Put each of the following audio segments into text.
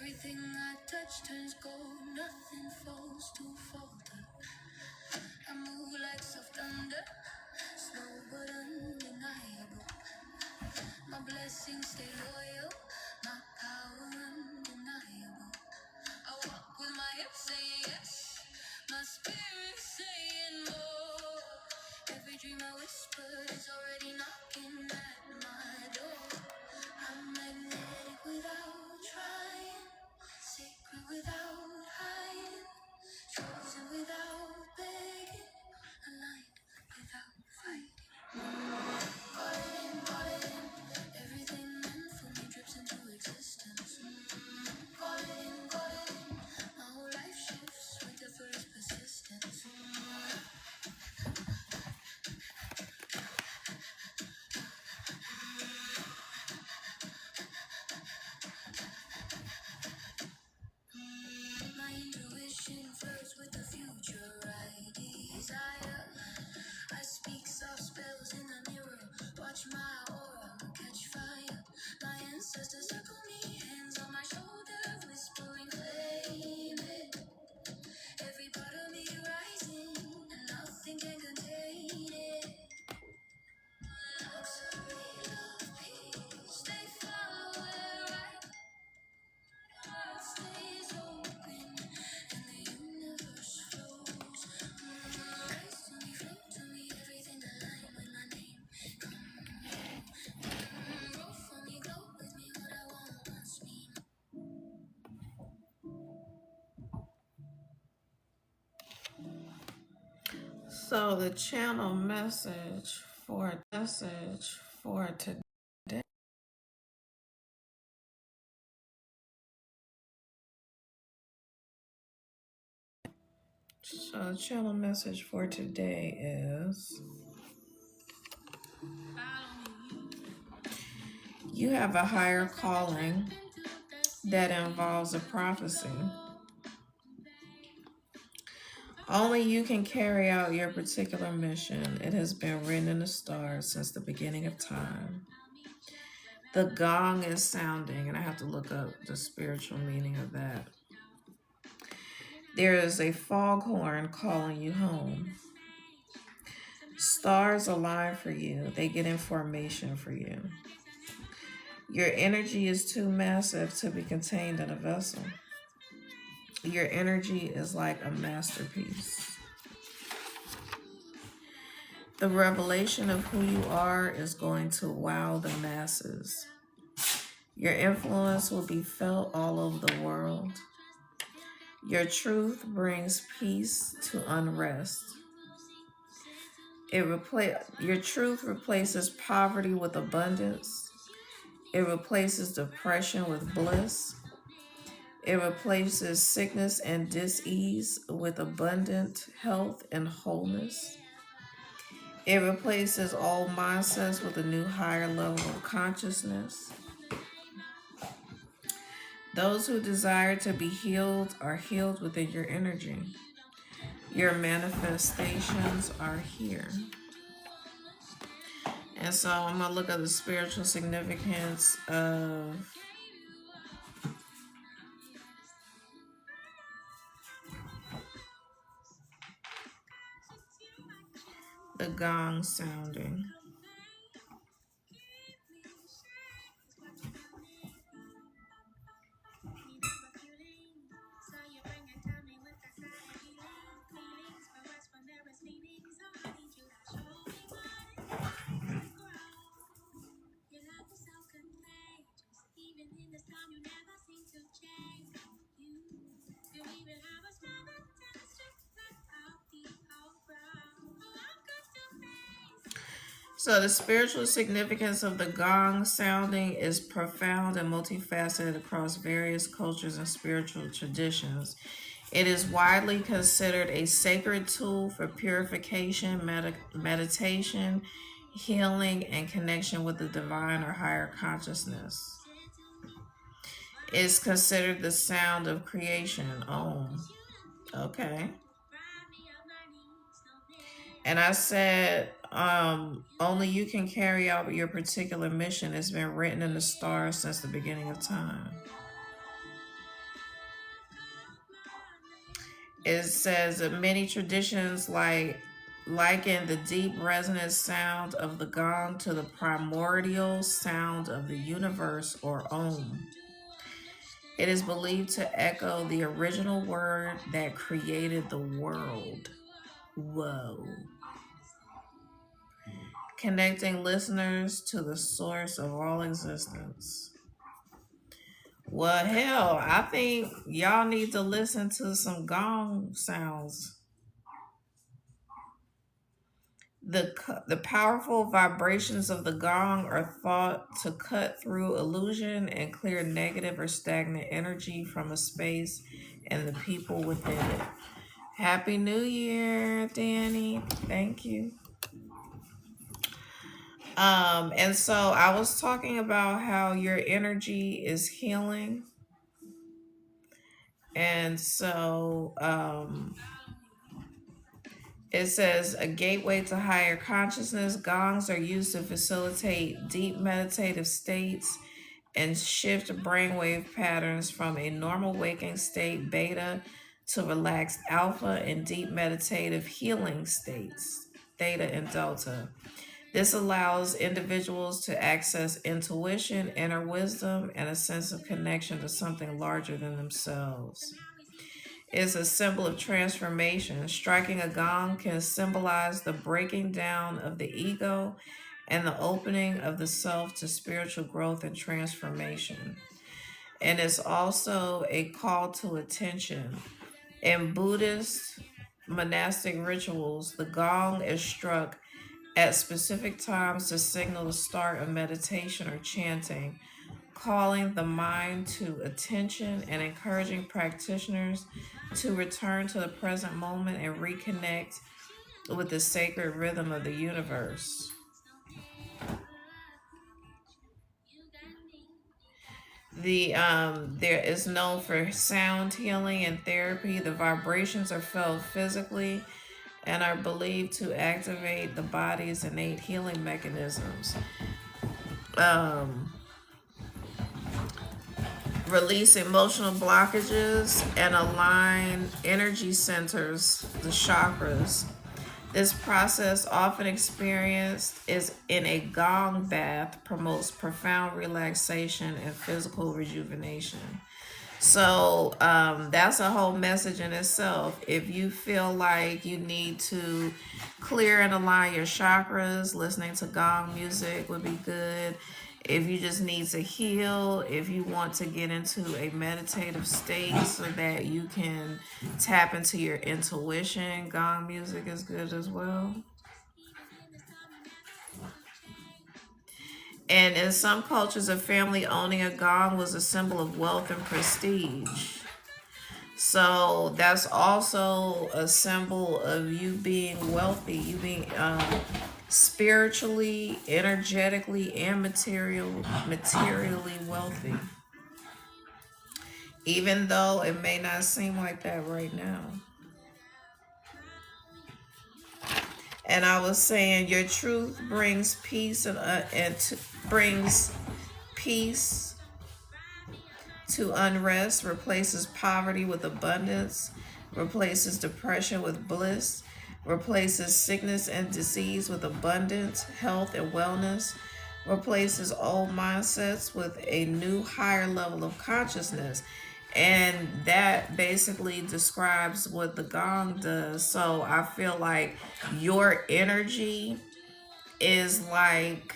Everything I touch turns gold, nothing falls to falter. I move like soft thunder, slow but undeniable. My blessings stay loyal, my power undeniable. I walk with my hips saying yes, my spirit saying more. Every dream I whispered is already knocking at my door. I'm magnetic without trying, sacred without hiding, chosen without begging, aligned without fighting. Call it in, everything meant for me drips into existence. Call it in, my whole life shifts with the first persistence. My intuition flirts with the future I desire. I speak soft spells in the mirror, watch my aura catch fire. My ancestors circle me, hands on my shoulder, whispering, claim it. Every part of me rising, and nothing can contain it. Luxury, love, peace, they follow where heart stays open, and the universe flows. Rise to me, float to me, everything aligned with my name. Roll for me, go with me, what I want wants me. So the channel message for today. So the channel message for today is you have a higher calling that involves a prophecy. Only you can carry out your particular mission. It has been written in the stars since the beginning of time. The gong is sounding, and I have to look up the spiritual meaning of that. There is a foghorn calling you home. Stars align for you. They get information for you. Your energy is too massive to be contained in a vessel. Your energy is like a masterpiece. The revelation of who you are is going to wow the masses. Your influence will be felt all over the world. Your truth brings peace to unrest. Your truth replaces poverty with abundance. It replaces depression with bliss. It replaces sickness and dis-ease with abundant health and wholeness. It replaces all mindsets with a new higher level of consciousness. Those who desire to be healed are healed within your energy. Your manifestations are here. And so I'm going to look at the spiritual significance of the gong sounding. So the spiritual significance of the gong sounding is profound and multifaceted across various cultures and spiritual traditions. It is widely considered a sacred tool for purification, meditation, healing, and connection with the divine or higher consciousness. It's considered the sound of creation. Okay. And I said, only you can carry out your particular mission. It's been written in the stars since the beginning of time. It says that many traditions liken the deep resonant sound of the gong to the primordial sound of the universe, or Om. It is believed to echo the original word that created the world. Whoa. Connecting listeners to the source of all existence. Well, hell, I think y'all need to listen to some gong sounds. The powerful vibrations of the gong are thought to cut through illusion and clear negative or stagnant energy from a space and the people within it. Happy New Year, Danny. Thank you. And so I was talking about how your energy is healing. And so it says a gateway to higher consciousness. Gongs are used to facilitate deep meditative states and shift brainwave patterns from a normal waking state, beta, to relaxed alpha and deep meditative healing states, theta and delta. This allows individuals to access intuition, inner wisdom, and a sense of connection to something larger than themselves. It's a symbol of transformation. Striking a gong can symbolize the breaking down of the ego and the opening of the self to spiritual growth and transformation. And it's also a call to attention. In Buddhist monastic rituals, the gong is struck at specific times to signal the start of meditation or chanting, calling the mind to attention and encouraging practitioners to return to the present moment and reconnect with the sacred rhythm of the universe. There is known for sound healing and therapy. The vibrations are felt physically and are believed to activate the body's innate healing mechanisms. Release emotional blockages and align energy centers, the chakras. This process, often experienced is in a gong bath, promotes profound relaxation and physical rejuvenation. So that's a whole message in itself. If you feel like you need to clear and align your chakras, listening to gong music would be good. If you just need to heal, if you want to get into a meditative state so that you can tap into your intuition, gong music is good as well. And in some cultures, a family owning a gong was a symbol of wealth and prestige. So that's also a symbol of you being wealthy, you being spiritually, energetically, and materially wealthy. Even though it may not seem like that right now. And I was saying, your truth brings peace and brings peace to unrest, replaces poverty with abundance, replaces depression with bliss, replaces sickness and disease with abundance, health and wellness, replaces old mindsets with a new higher level of consciousness. And that basically describes what the gong does. So I feel like your energy is like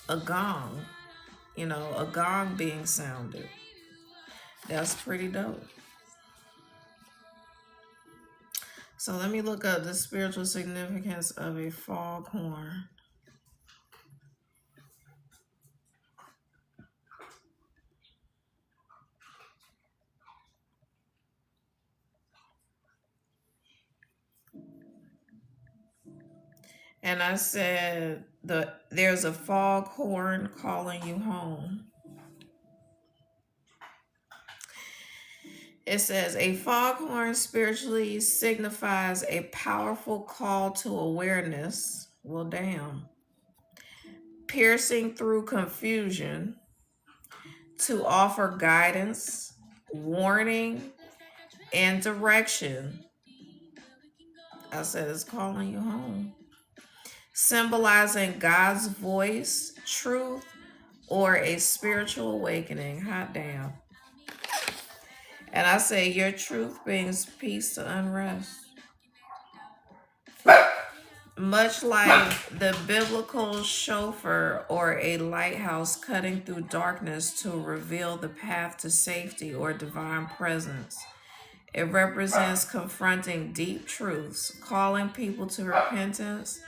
a gong, a gong being sounded. That's pretty dope. So let me look up the spiritual significance of a foghorn. And I said there's a foghorn calling you home. It says a foghorn spiritually signifies a powerful call to awareness. Well, damn. Piercing through confusion to offer guidance, warning, and direction. I said it's calling you home. Symbolizing God's voice, truth, or a spiritual awakening. Hot damn. And I say your truth brings peace to unrest. Much like the biblical shofar or a lighthouse cutting through darkness to reveal the path to safety or divine presence. It represents confronting deep truths, calling people to repentance,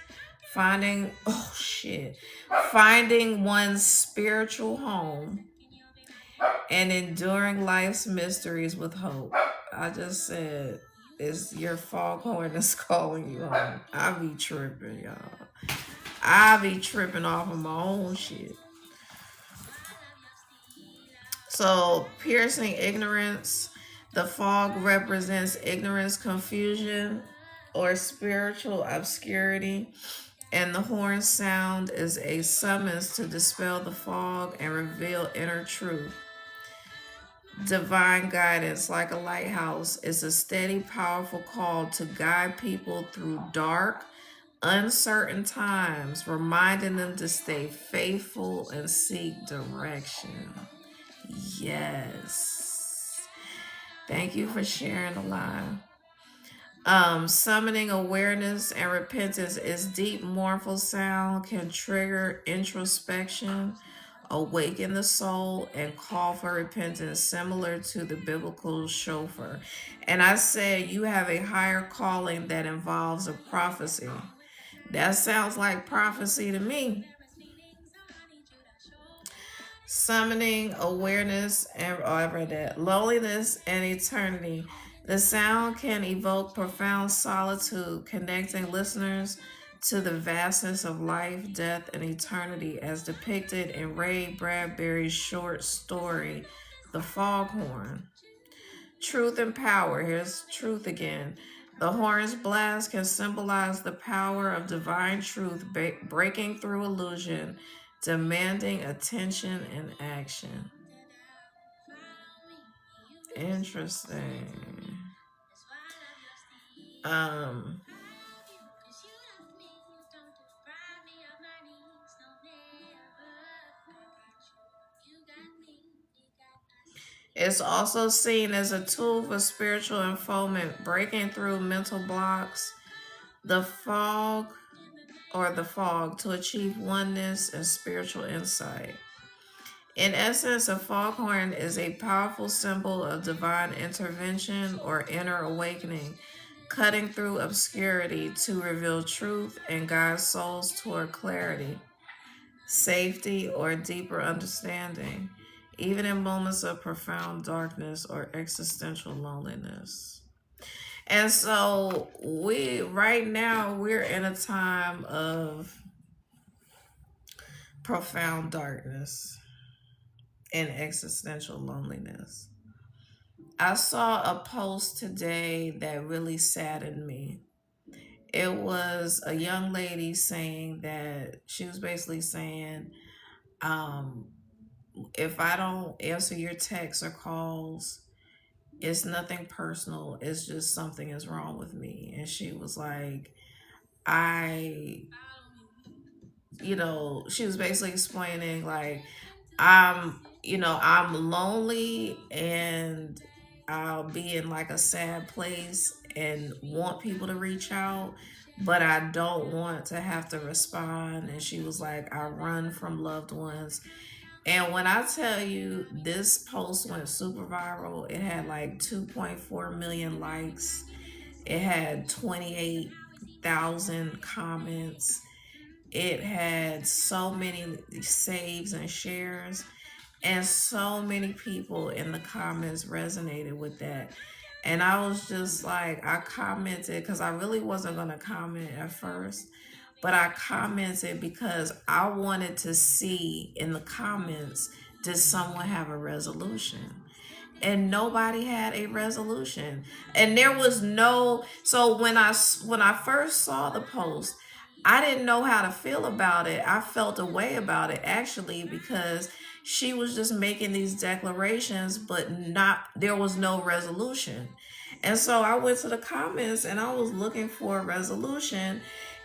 finding one's spiritual home, and enduring life's mysteries with hope. I just said, it's your foghorn that's calling you home. I be tripping, y'all. I be tripping off of my own shit. So, piercing ignorance. The fog represents ignorance, confusion, or spiritual obscurity. And the horn sound is a summons to dispel the fog and reveal inner truth. Divine guidance, like a lighthouse, is a steady, powerful call to guide people through dark, uncertain times, reminding them to stay faithful and seek direction. Yes. Thank you for sharing the line. Summoning awareness and repentance is deep, mournful sound, can trigger introspection, awaken the soul, and call for repentance, similar to the biblical shofar. And I said you have a higher calling that involves a prophecy. That sounds like prophecy to me. Summoning awareness and I read that. Loneliness and eternity. The sound can evoke profound solitude, connecting listeners to the vastness of life, death, and eternity as depicted in Ray Bradbury's short story, The Foghorn. Truth and power. Here's truth again. The horn's blast can symbolize the power of divine truth breaking through illusion, demanding attention and action. Interesting. It's also seen as a tool for spiritual unfoldment, breaking through mental blocks, the fog to achieve oneness and spiritual insight. In essence, a foghorn is a powerful symbol of divine intervention or inner awakening, cutting through obscurity to reveal truth and guide souls toward clarity, safety, or deeper understanding, even in moments of profound darkness or existential loneliness. And so right now we're in a time of profound darkness and existential loneliness. I saw a post today that really saddened me. It was a young lady saying that she was basically saying, if I don't answer your texts or calls, it's nothing personal. It's just something is wrong with me. And she was like, she was basically explaining like, I'm lonely and I'll be in like a sad place and want people to reach out, but I don't want to have to respond. And she was like, I run from loved ones. And when I tell you this post went super viral, it had like 2.4 million likes. It had 28,000 comments. It had so many saves and shares, and so many people in the comments resonated with that. And I was just like, I commented because I really wasn't going to comment at first, but I commented because I wanted to see in the comments, did someone have a resolution? And nobody had a resolution. And there was so when I first saw the post, I didn't know how to feel about it. I felt a way about it actually, because she was just making these declarations, but there was no resolution. And so I went to the comments and I was looking for a resolution.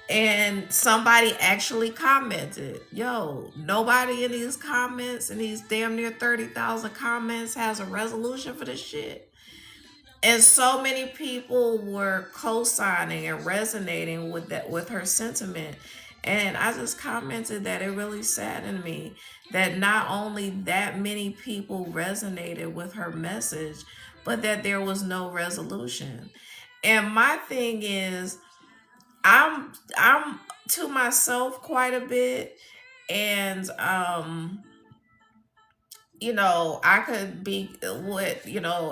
And somebody actually commented, yo, nobody in these comments, in these damn near 30,000 comments, has a resolution for this shit. And so many people were co-signing and resonating with that, with her sentiment. And I just commented that it really saddened me that not only that many people resonated with her message, but that there was no resolution. And my thing is, I'm to myself quite a bit, and I could be what,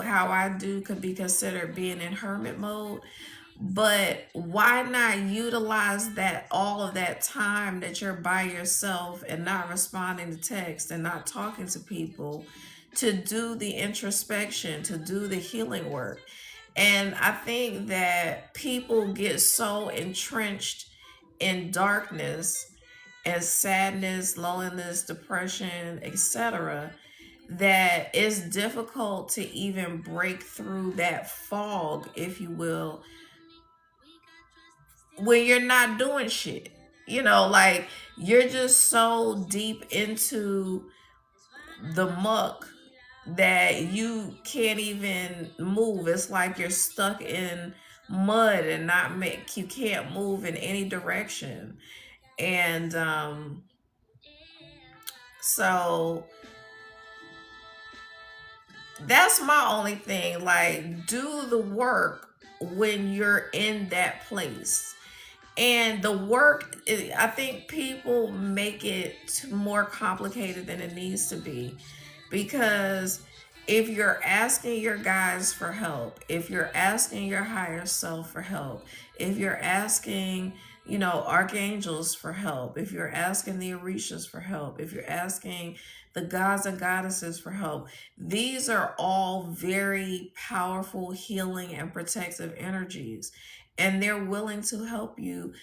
how I do could be considered being in hermit mode. But why not utilize that, all of that time that you're by yourself and not responding to text and not talking to people, to do the introspection, to do the healing work? And I think that people get so entrenched in darkness and sadness, loneliness, depression, etc., that it's difficult to even break through that fog, if you will, when you're not doing shit. Like, you're just so deep into the muck that you can't even move. It's like you're stuck in mud and not make you can't move in any direction. And so that's my only thing. Like, do the work when you're in that place. And the work, I think people make it more complicated than it needs to be. Because if you're asking your guides for help, if you're asking your higher self for help, if you're asking, archangels for help, if you're asking the orishas for help, if you're asking the gods and goddesses for help, these are all very powerful healing and protective energies. And they're willing to help you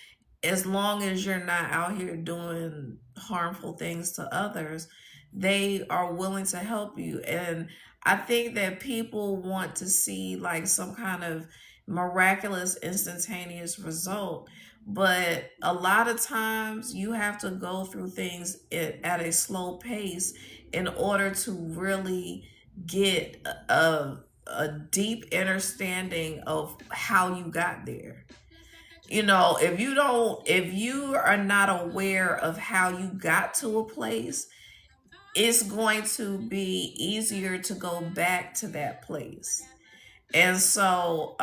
as long as you're not out here doing harmful things to others. They are willing to help you. And I think that people want to see like some kind of miraculous instantaneous result, but a lot of times you have to go through things at a slow pace in order to really get a deep understanding of how you got there. If you are not aware of how you got to a place, it's going to be easier to go back to that place. And so,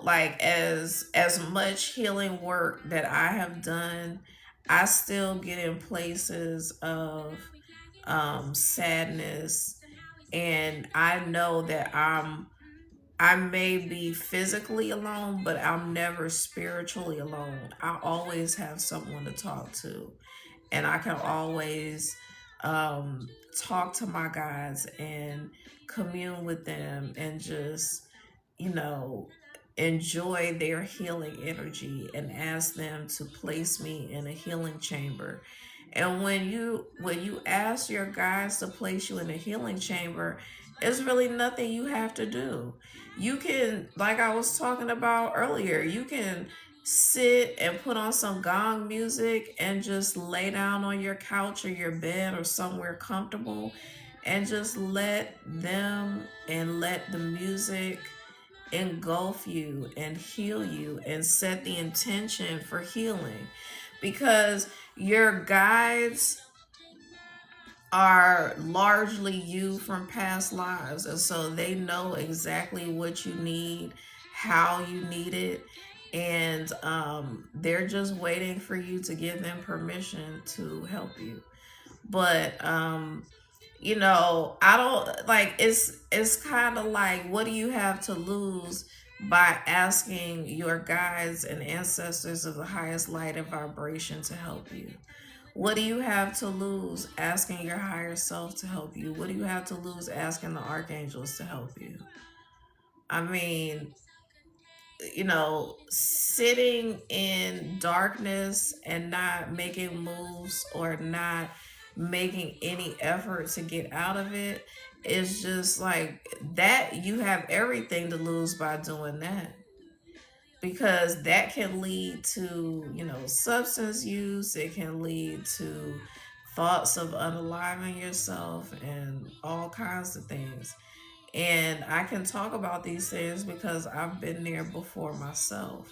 like, as much healing work that I have done, I still get in places of sadness. And I know that I may be physically alone, but I'm never spiritually alone. I always have someone to talk to, and I can always talk to my guides and commune with them and just, you know, enjoy their healing energy and ask them to place me in a healing chamber. And when you ask your guides to place you in a healing chamber, it's really nothing you have to do. You can, like I was talking about earlier, you can sit and put on some gong music and just lay down on your couch or your bed or somewhere comfortable and just let them and let the music engulf you and heal you and set the intention for healing, because your guides are largely you from past lives, and so they know exactly what you need, how you need it, and they're just waiting for you to give them permission to help you. But I don't like, it's kind of like, what do you have to lose by asking your guides and ancestors of the highest light and vibration to help you? What do you have to lose asking your higher self to help you? What do you have to lose asking the archangels to help you? I mean, sitting in darkness and not making moves or not making any effort to get out of it, it's just like that you have everything to lose by doing that, because that can lead to, substance use. It can lead to thoughts of unaliving yourself and all kinds of things. And I can talk about these things because I've been there before myself.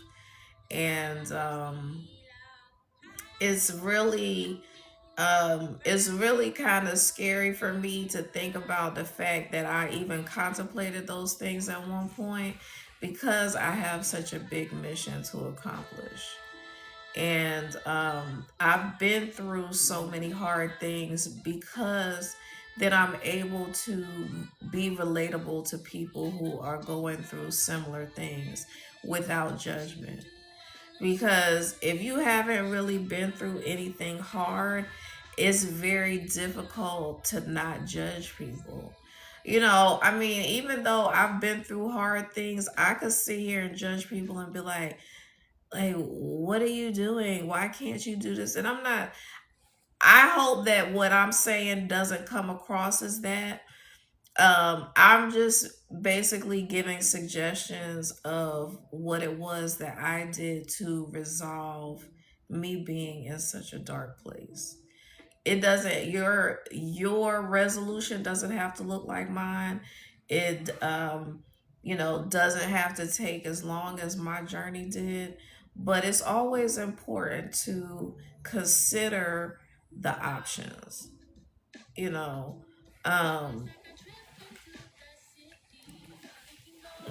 And it's really kind of scary for me to think about the fact that I even contemplated those things at one point, because I have such a big mission to accomplish. And I've been through so many hard things because then I'm able to be relatable to people who are going through similar things without judgment. Because if you haven't really been through anything hard, it's very difficult to not judge people. I mean, even though I've been through hard things, I could sit here and judge people and be like, what are you doing? Why can't you do this? And I'm not, I hope that what I'm saying doesn't come across as that. I'm just basically giving suggestions of what it was that I did to resolve me being in such a dark place. It doesn't, your resolution doesn't have to look like mine. It doesn't have to take as long as my journey did, but it's always important to consider the options, you know. Um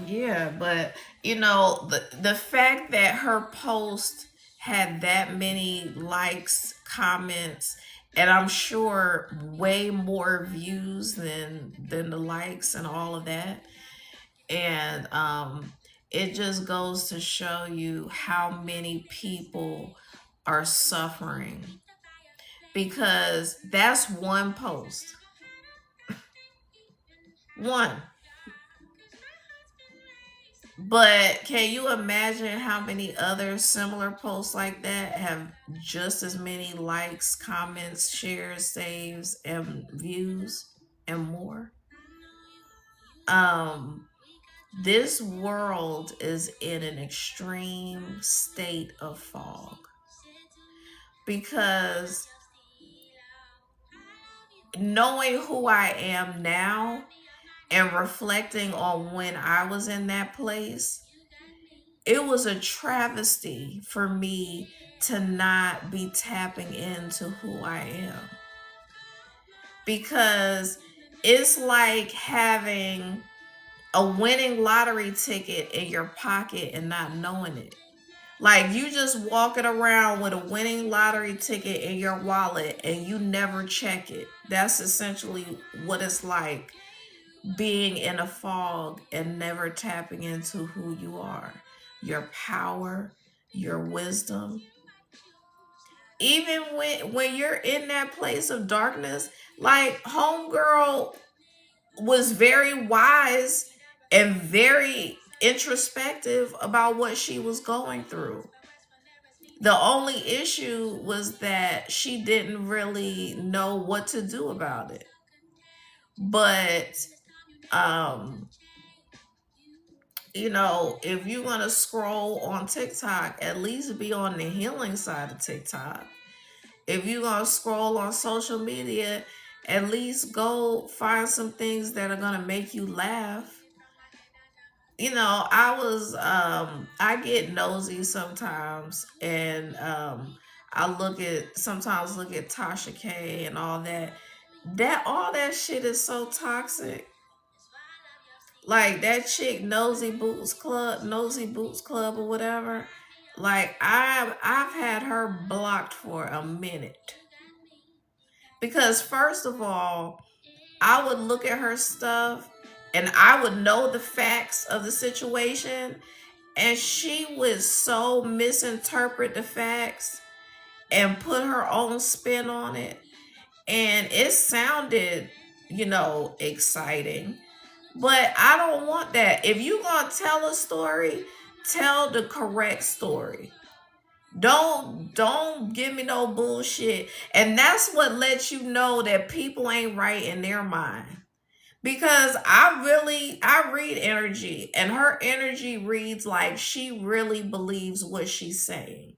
Yeah, but the fact that her post had that many likes, comments, and I'm sure way more views than the likes and all of that. And it just goes to show you how many people are suffering, because that's one post. One. But can you imagine how many other similar posts like that have just as many likes, comments, shares, saves, and views and more? Um, this world is in an extreme state of fog, because knowing who I am now and reflecting on when I was in that place, it was a travesty for me to not be tapping into who I am, because it's like having a winning lottery ticket in your pocket and not knowing it. Like you just walking around with a winning lottery ticket in your wallet and you never check it. That's essentially what it's like being in a fog and never tapping into who you are, your power, your wisdom. Even when you're in that place of darkness, like homegirl was very wise and very introspective about what she was going through. The only issue was that she didn't really know what to do about it. But um if you're gonna scroll on TikTok, at least be on the healing side of TikTok. If you're gonna scroll on social media, at least go find some things that are gonna make you laugh. I get nosy sometimes, and sometimes look at Tasha K and all that. All that shit is so toxic. Like that chick Nosy Boots Club or whatever. Like I've had her blocked for a minute, because first of all, I would look at her stuff and I would know the facts of the situation, and she would so misinterpret the facts and put her own spin on it, and it sounded exciting. But I don't want that. If you're going to tell a story, tell the correct story. Don't give me no bullshit. And that's what lets you know that people ain't right in their mind. Because I read energy, and her energy reads like she really believes what she's saying.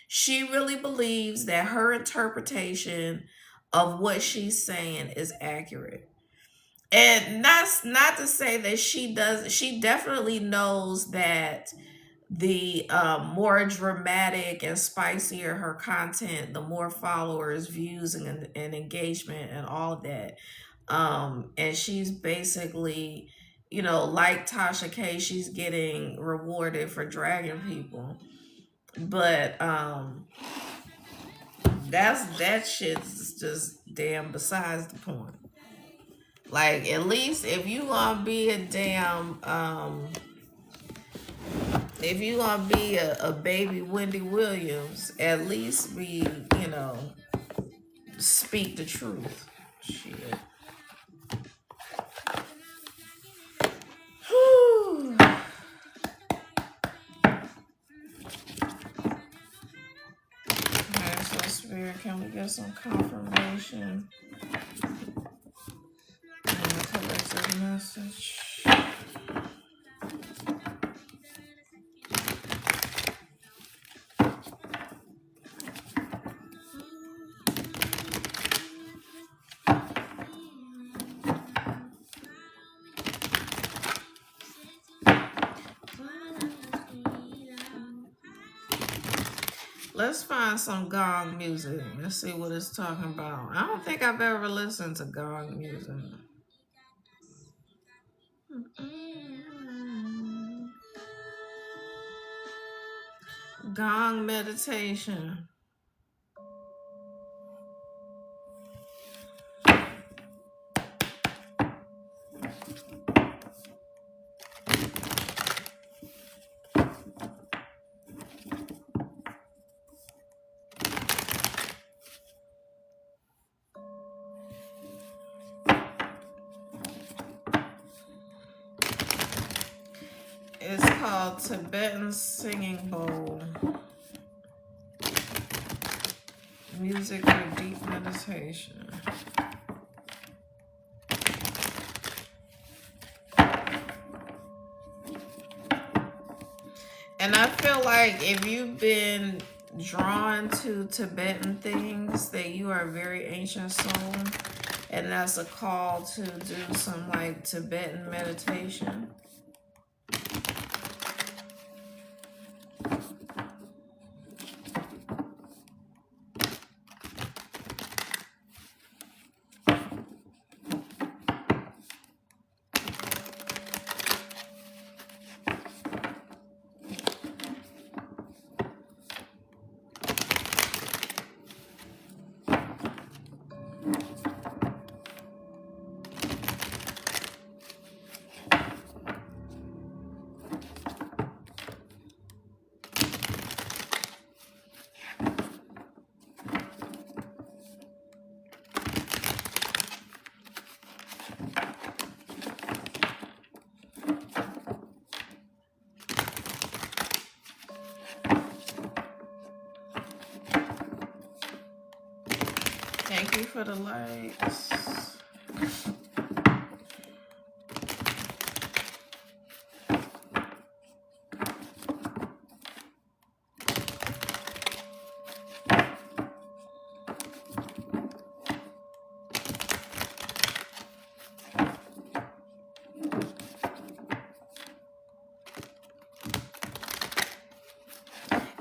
She really believes that her interpretation of what she's saying is accurate. And that's not to say that she definitely knows that the more dramatic and spicier her content, the more followers, views, and engagement, and all of that. And she's basically, like Tasha K, she's getting rewarded for dragging people. But that shit's just damn besides the point. Like, at least if you gonna be a damn if you gonna be a baby Wendy Williams, at least be, speak the truth. Shit. Whew. Okay, so Spirit, can we get some confirmation on the collective message? Let's find some gong music. Let's see what it's talking about. I don't think I've ever listened to gong music. Gong meditation. It's called Tibetan Singing Bowl. Music for deep meditation. And I feel like if you've been drawn to Tibetan things, that you are a very ancient soul. And that's a call to do some like Tibetan meditation. Thank you for the likes.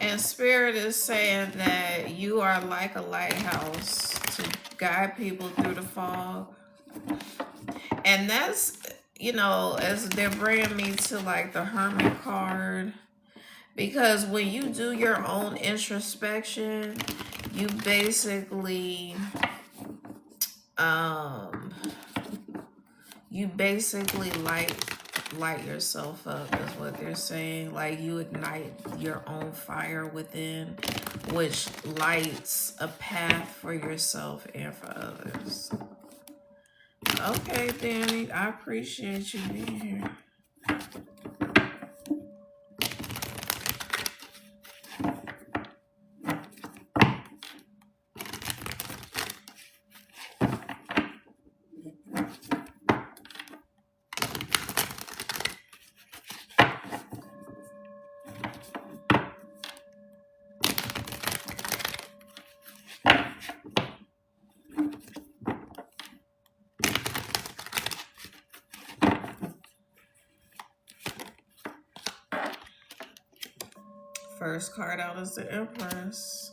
And Spirit is saying that you are like a lighthouse to guide people through the fog. And that's, as they're bringing me to like the Hermit card. Because when you do your own introspection, you basically, light yourself up, is what they're saying. Like, you ignite your own fire within, which lights a path for yourself and for others. Okay, Danny, I appreciate you being here. First card out is the Empress.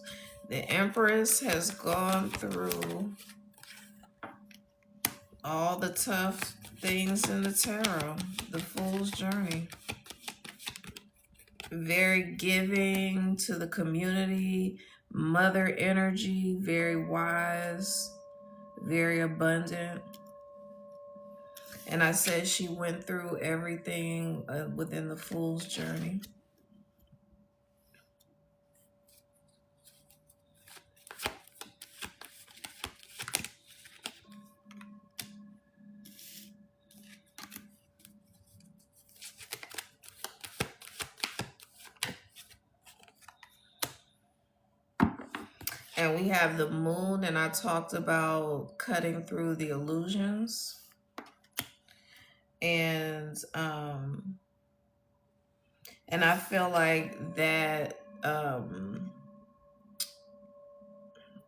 The Empress has gone through all the tough things in the tarot. The Fool's Journey. Very giving to the community. Mother energy. Very wise. Very abundant. And I said she went through everything within the Fool's Journey. And we have the Moon, and I talked about cutting through the illusions. And I feel like that,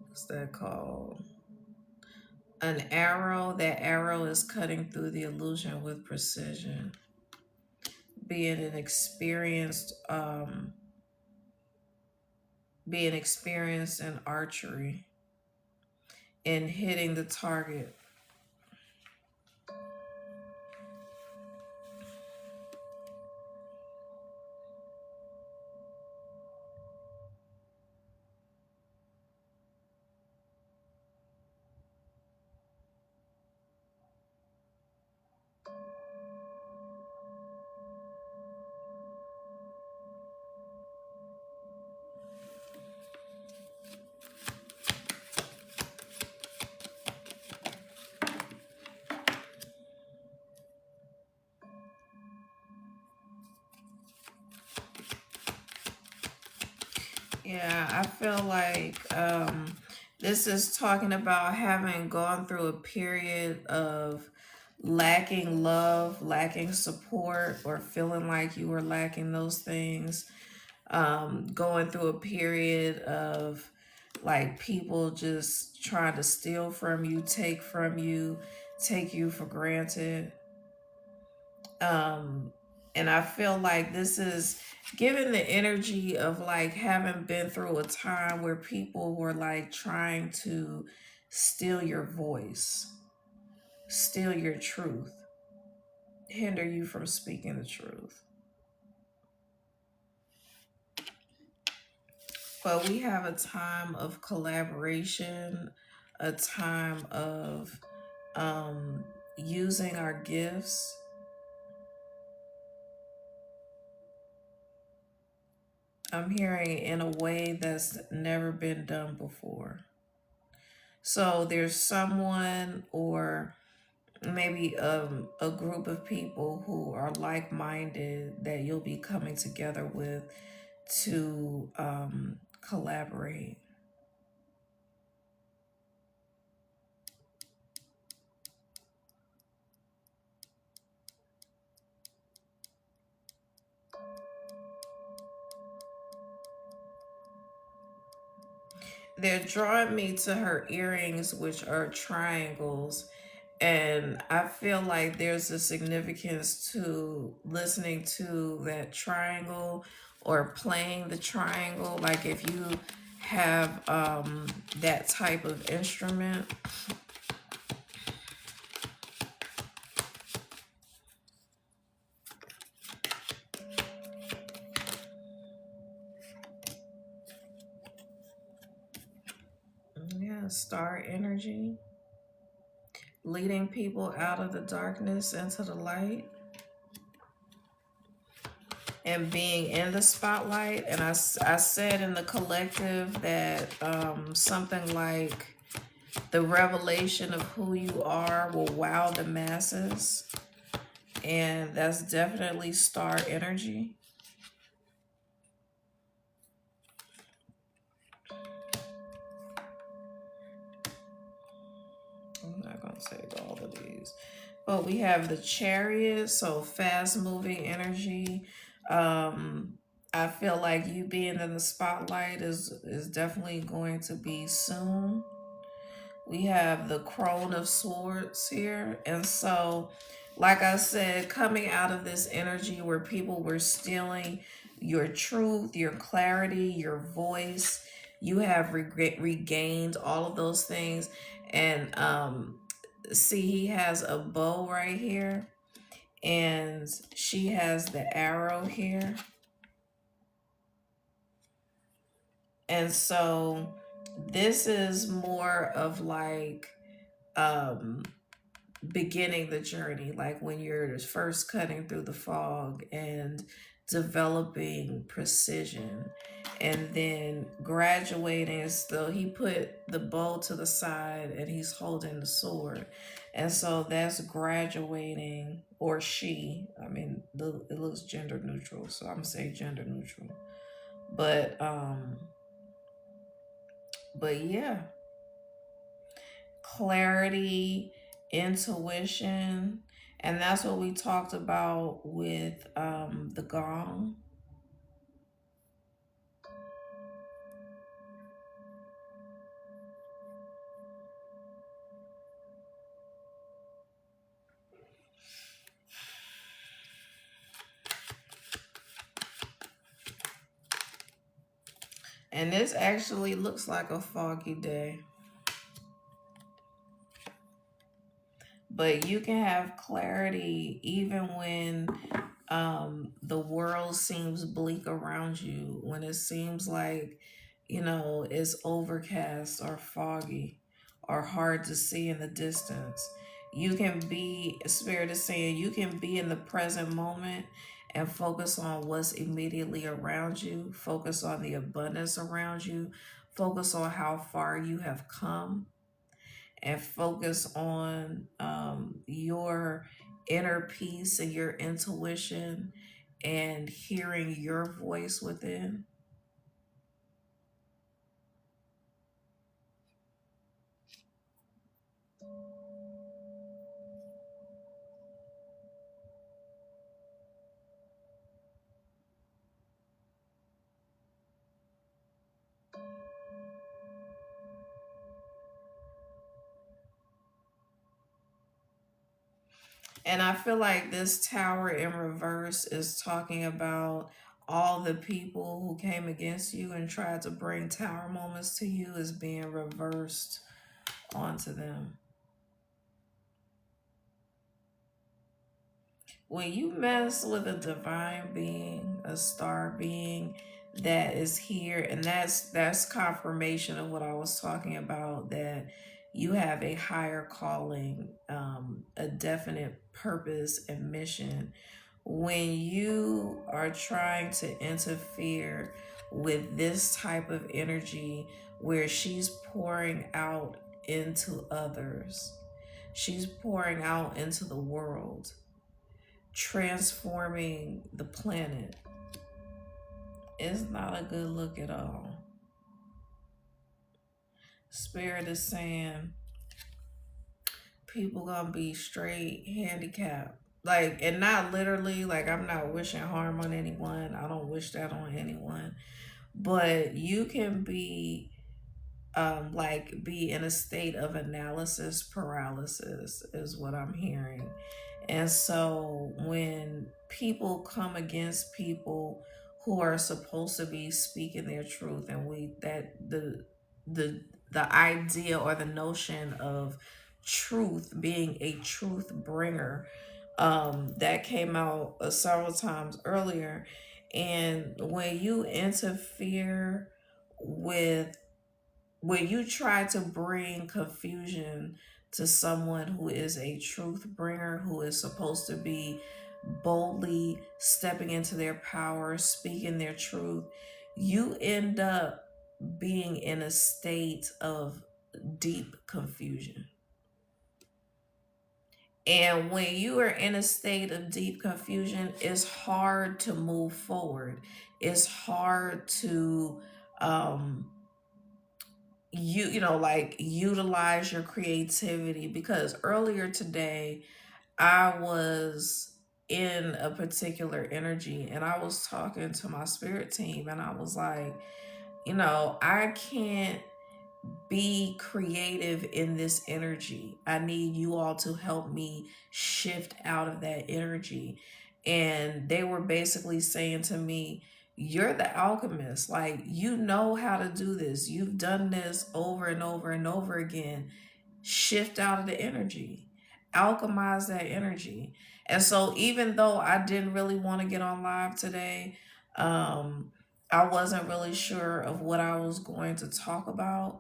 what's that called? An arrow. That arrow is cutting through the illusion with precision. Being experienced in archery and hitting the target. Yeah, I feel like this is talking about having gone through a period of lacking love, lacking support, or feeling like you were lacking those things. Going through a period of like people just trying to steal from you, take from you, take you for granted. And I feel like this is given the energy of like having been through a time where people were like trying to steal your voice, steal your truth, hinder you from speaking the truth. But we have a time of collaboration, a time of using our gifts. I'm hearing in a way that's never been done before. So there's someone or maybe a group of people who are like-minded that you'll be coming together with to collaborate. They're drawing me to her earrings, which are triangles. And I feel like there's a significance to listening to that triangle or playing the triangle. Like if you have that type of instrument. Yeah, star energy. Leading people out of the darkness into the light. And being in the spotlight. And I said in the collective that something like the revelation of who you are will wow the masses. And that's definitely star energy. I'm not going to take all of these. But we have the Chariot, so fast-moving energy. I feel like you being in the spotlight is definitely going to be soon. We have the Crone of Swords here. And so, like I said, coming out of this energy where people were stealing your truth, your clarity, your voice. You have regained all of those things. And see, he has a bow right here, and she has the arrow here. And so this is more of like beginning the journey, like when you're first cutting through the fog and developing precision, and then graduating. So he put the bow to the side and he's holding the sword, and so that's graduating. Or she, I mean, it looks gender neutral, so I'm gonna say gender neutral. But yeah, clarity, intuition, and that's what we talked about with the gong. And this actually looks like a foggy day. But you can have clarity even when the world seems bleak around you, when it seems like, it's overcast or foggy or hard to see in the distance. You can be, Spirit is saying, you can be in the present moment and focus on what's immediately around you, focus on the abundance around you, focus on how far you have come, and focus on your inner peace and your intuition and hearing your voice within. And I feel like this tower in reverse is talking about all the people who came against you and tried to bring tower moments to you is being reversed onto them. When you mess with a divine being, a star being that is here, and that's confirmation of what I was talking about, that you have a higher calling, a definite purpose and mission. When you are trying to interfere with this type of energy where she's pouring out into others, she's pouring out into the world, transforming the planet, is not a good look at all. Spirit is saying people gonna be straight handicapped. Like, and not literally, like, I'm not wishing harm on anyone. I don't wish that on anyone. But you can be like be in a state of analysis paralysis is what I'm hearing. And so when people come against people who are supposed to be speaking their truth, and the idea or the notion of truth, being a truth bringer, that came out several times earlier. And when you interfere with, when you try to bring confusion to someone who is a truth bringer, who is supposed to be boldly stepping into their power, speaking their truth, you end up being in a state of deep confusion. And when you are in a state of deep confusion, it's hard to move forward. It's hard to like utilize your creativity, because earlier today I was in a particular energy and I was talking to my spirit team and I was like, I can't be creative in this energy. I need you all to help me shift out of that energy. And they were basically saying to me, you're the alchemist. Like, you know how to do this. You've done this over and over and over again. Shift out of the energy, alchemize that energy. And so, even though I didn't really want to get on live today, um, I wasn't really sure of what I was going to talk about.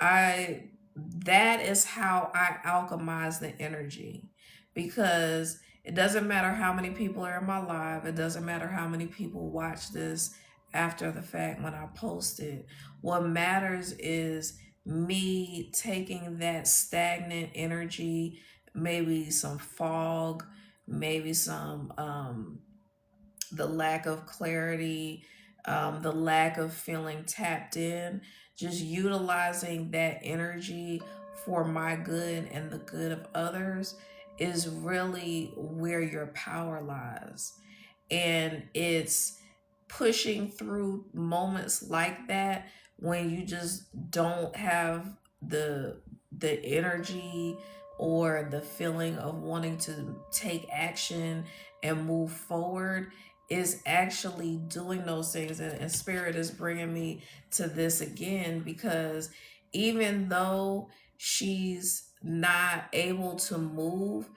I That is how I alchemize the energy, because it doesn't matter how many people are in my live, it doesn't matter how many people watch this after the fact when I post it. What matters is me taking that stagnant energy, maybe some fog, maybe some the lack of clarity, the lack of feeling tapped in, just utilizing that energy for my good and the good of others is really where your power lies. And it's pushing through moments like that when you just don't have the energy or the feeling of wanting to take action and move forward, is actually doing those things. And spirit is bringing me to this again, because even though she's not able to move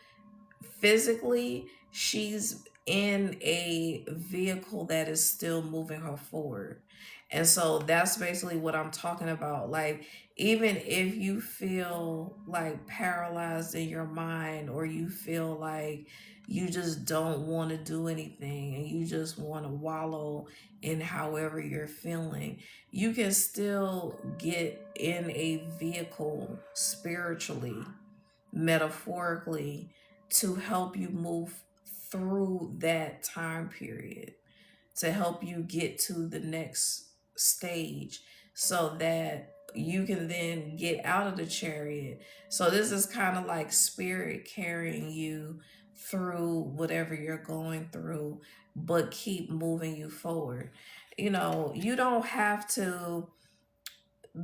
physically, she's in a vehicle that is still moving her forward. And so that's basically what I'm talking about. Like, even if you feel like paralyzed in your mind, or you feel like you just don't want to do anything and you just want to wallow in however you're feeling, you can still get in a vehicle spiritually, metaphorically, to help you move through that time period, to help you get to the next stage, so that you can then get out of the chariot. So this is kind of like spirit carrying you through whatever you're going through, but keep moving you forward. You don't have to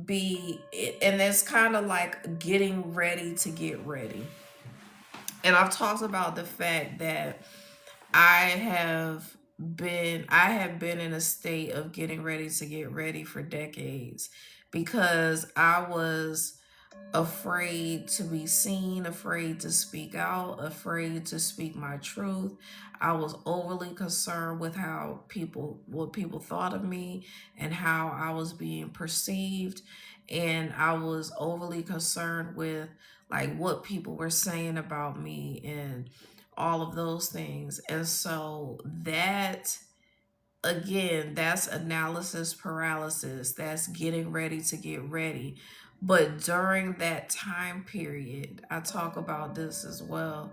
be, and it's kind of like getting ready to get ready. And I've talked about the fact that I have been in a state of getting ready to get ready for decades, because I was afraid to be seen, afraid to speak out, afraid to speak my truth. I was overly concerned with what people thought of me and how I was being perceived. And I was overly concerned with like what people were saying about me and all of those things. And so that, again, that's analysis paralysis. That's getting ready to get ready. But during that time period, I talk about this as well.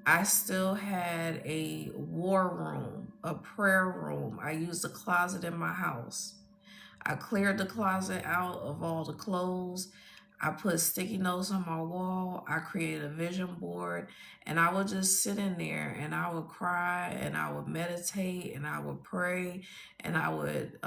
I still had a war room, a prayer room. I used a closet in my house. I cleared the closet out of all the clothes. I put sticky notes on my wall. I created a vision board, and I would just sit in there and I would cry and I would meditate and I would pray and I would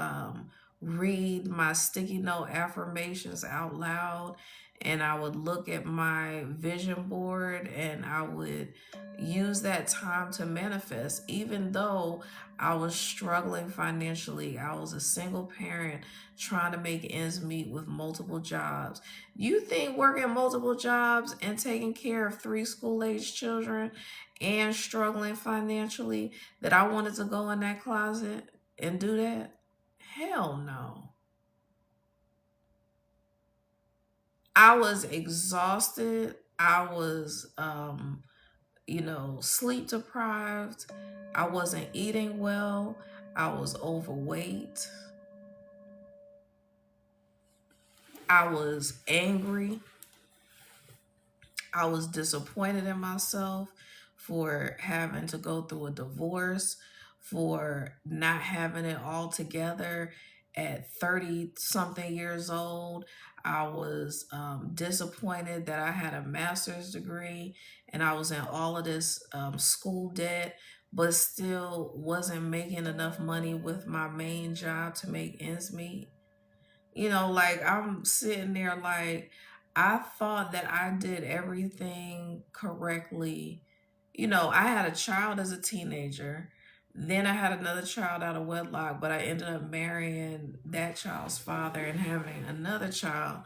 read my sticky note affirmations out loud, and I would look at my vision board and I would use that time to manifest. Even though I was struggling financially, I was a single parent trying to make ends meet with multiple jobs. You think working multiple jobs and taking care of 3 school-age children and struggling financially, that I wanted to go in that closet and do that? Hell no. I was exhausted. I was sleep deprived. I wasn't eating well. I was overweight. I was angry. I was disappointed in myself for having to go through a divorce, for not having it all together at 30 something years old. I was disappointed that I had a master's degree and I was in all of this school debt, but still wasn't making enough money with my main job to make ends meet. Like, I'm sitting there like, I thought that I did everything correctly. I had a child as a teenager, Then I had another child out of wedlock, but I ended up marrying that child's father and having another child.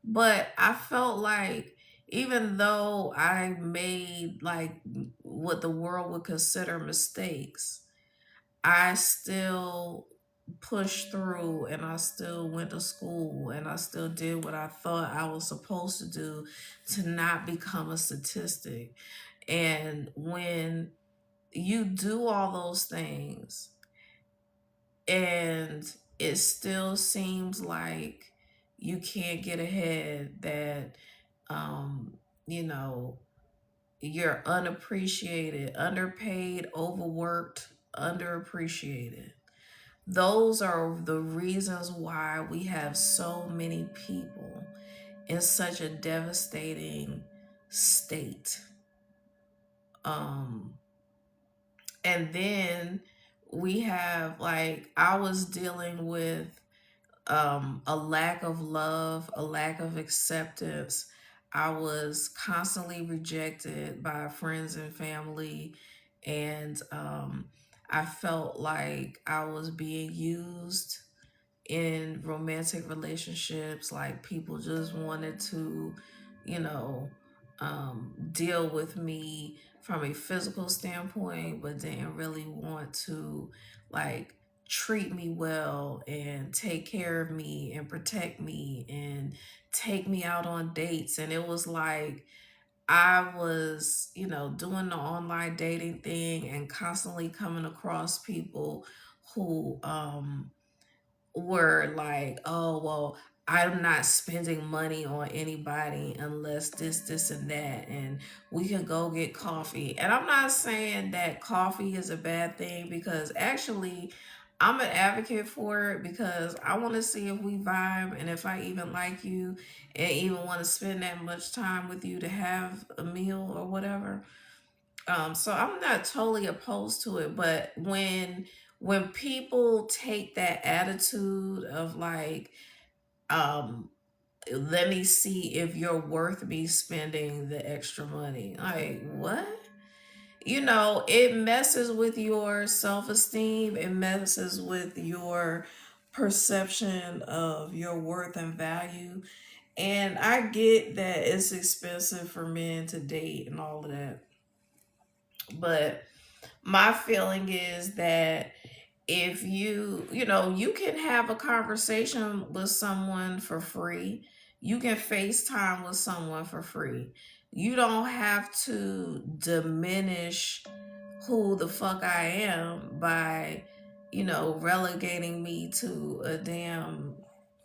But I felt like even though I made like what the world would consider mistakes, I still pushed through and I still went to school and I still did what I thought I was supposed to do to not become a statistic. And when you do all those things and it still seems like you can't get ahead, that um you know you're unappreciated, underpaid, overworked, underappreciated, those are the reasons why we have so many people in such a devastating state. um and then we have, like, I was dealing with a lack of love, a lack of acceptance. I was constantly rejected by friends and family, and I felt like I was being used in romantic relationships. Like, people just wanted to, you know, deal with me from a physical standpoint, but didn't really want to, like, treat me well and take care of me and protect me and take me out on dates. And it was like I was, doing the online dating thing and constantly coming across people who were like, oh, well, I'm not spending money on anybody unless this, and that. And we can go get coffee. And I'm not saying that coffee is a bad thing, because actually, I'm an advocate for it, because I want to see if we vibe and if I even like you and even want to spend that much time with you to have a meal or whatever. So I'm not totally opposed to it, but when people take that attitude of like, um, let me see if you're worth me spending the extra money. Like, what? It messes with your self esteem, it messes with your perception of your worth and value. And I get that it's expensive for men to date and all of that. But my feeling is that if you can have a conversation with someone for free, you can FaceTime with someone for free. You don't have to diminish who the fuck I am by, relegating me to a damn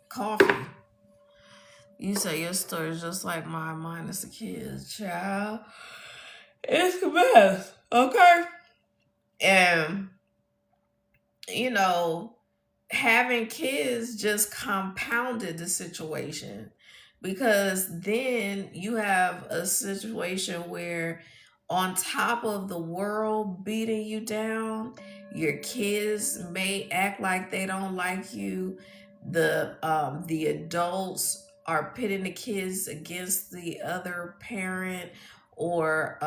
coffee. You say your story is just like mine, minus the kids, child. It's the best, okay? And you know, having kids just compounded the situation, because then you have a situation where, on top of the world beating you down, your kids may act like they don't like you. The adults are pitting the kids against the other parent, or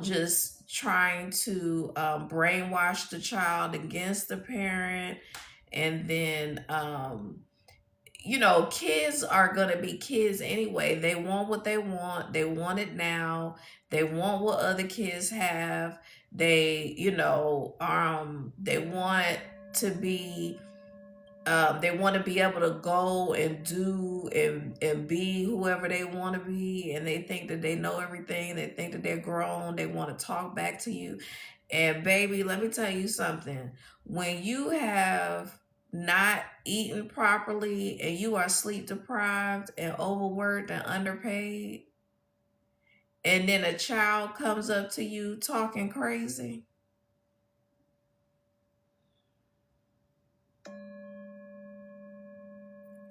just trying to brainwash the child against the parent. And then, kids are going to be kids anyway. They want what they want. They want it now. They want what other kids have. They want to be they want to be able to go and do and be whoever they want to be, and they think that they know everything. They think that they're grown. They want to talk back to you. And baby, let me tell you something. When you have not eaten properly and you are sleep deprived and overworked and underpaid, and then a child comes up to you talking crazy,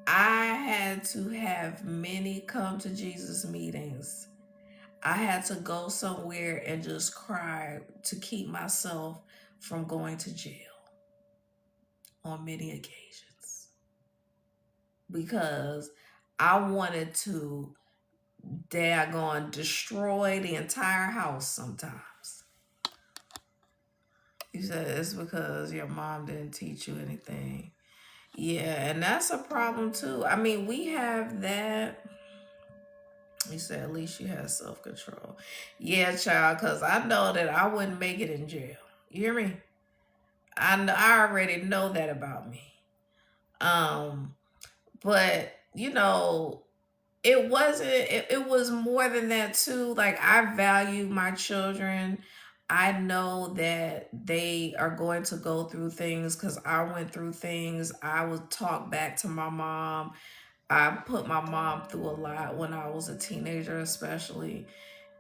I had to have many come to Jesus meetings. I had to go somewhere and just cry to keep myself from going to jail on many occasions, because I wanted to daggone destroy the entire house sometimes. You said it's because your mom didn't teach you anything. Yeah, and that's a problem too. I mean, we have that. You said at least you had self control. Yeah, child, because I know that I wouldn't make it in jail. You hear me? I already know that about me. Um, but you know, it wasn't. It was more than that too. Like I value my children. I know that they are going to go through things because I went through things. I would talk back to my mom. I put my mom through a lot when I was a teenager, especially.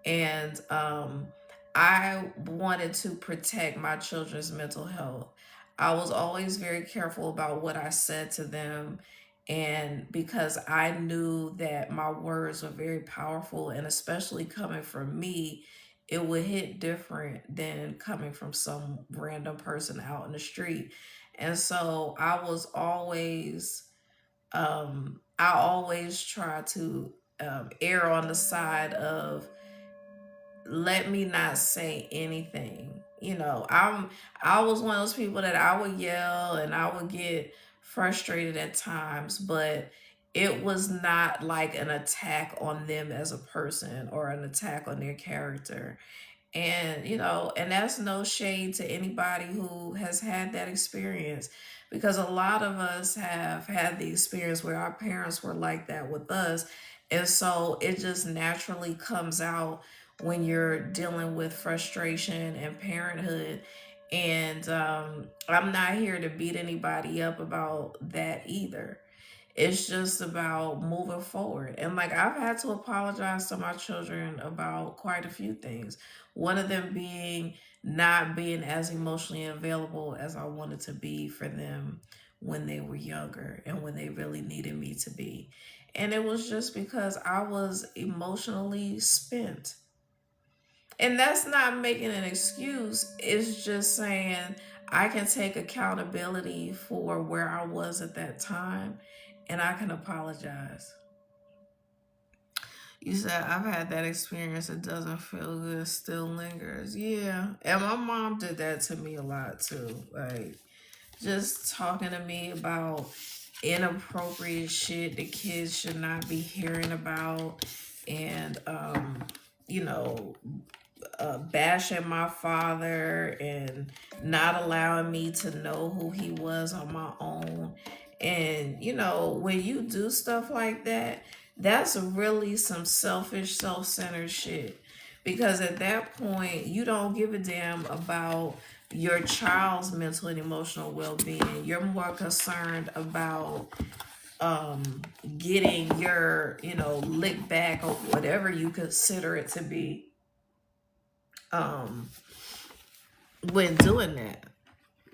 And I wanted to protect my children's mental health. I was always very careful about what I said to them. And because I knew that my words were very powerful, and especially coming from me, it would hit different than coming from some random person out in the street. And so I always try to err on the side of let me not say anything. You know, I was one of those people that I would yell and I would get frustrated at times, but it was not like an attack on them as a person or an attack on their character. And, you know, and that's no shade to anybody who has had that experience because a lot of us have had the experience where our parents were like that with us. And so it just naturally comes out when you're dealing with frustration and parenthood. And I'm not here to beat anybody up about that either. It's just about moving forward. And like I've had to apologize to my children about quite a few things. One of them being not being as emotionally available as I wanted to be for them when they were younger and when they really needed me to be. And it was just because I was emotionally spent. And that's not making an excuse. It's just saying I can take accountability for where I was at that time and I can apologize. You said I've had that experience. It doesn't feel good. Still lingers. Yeah, and my mom did that to me a lot too. Like just talking to me about inappropriate shit that kids should not be hearing about, and you know, bashing my father and not allowing me to know who he was on my own. And, you know, when you do stuff like that, that's really some selfish, self centered shit. Because at that point, you don't give a damn about your child's mental and emotional well being. You're more concerned about getting your, you know, lick back or whatever you consider it to be um when doing that.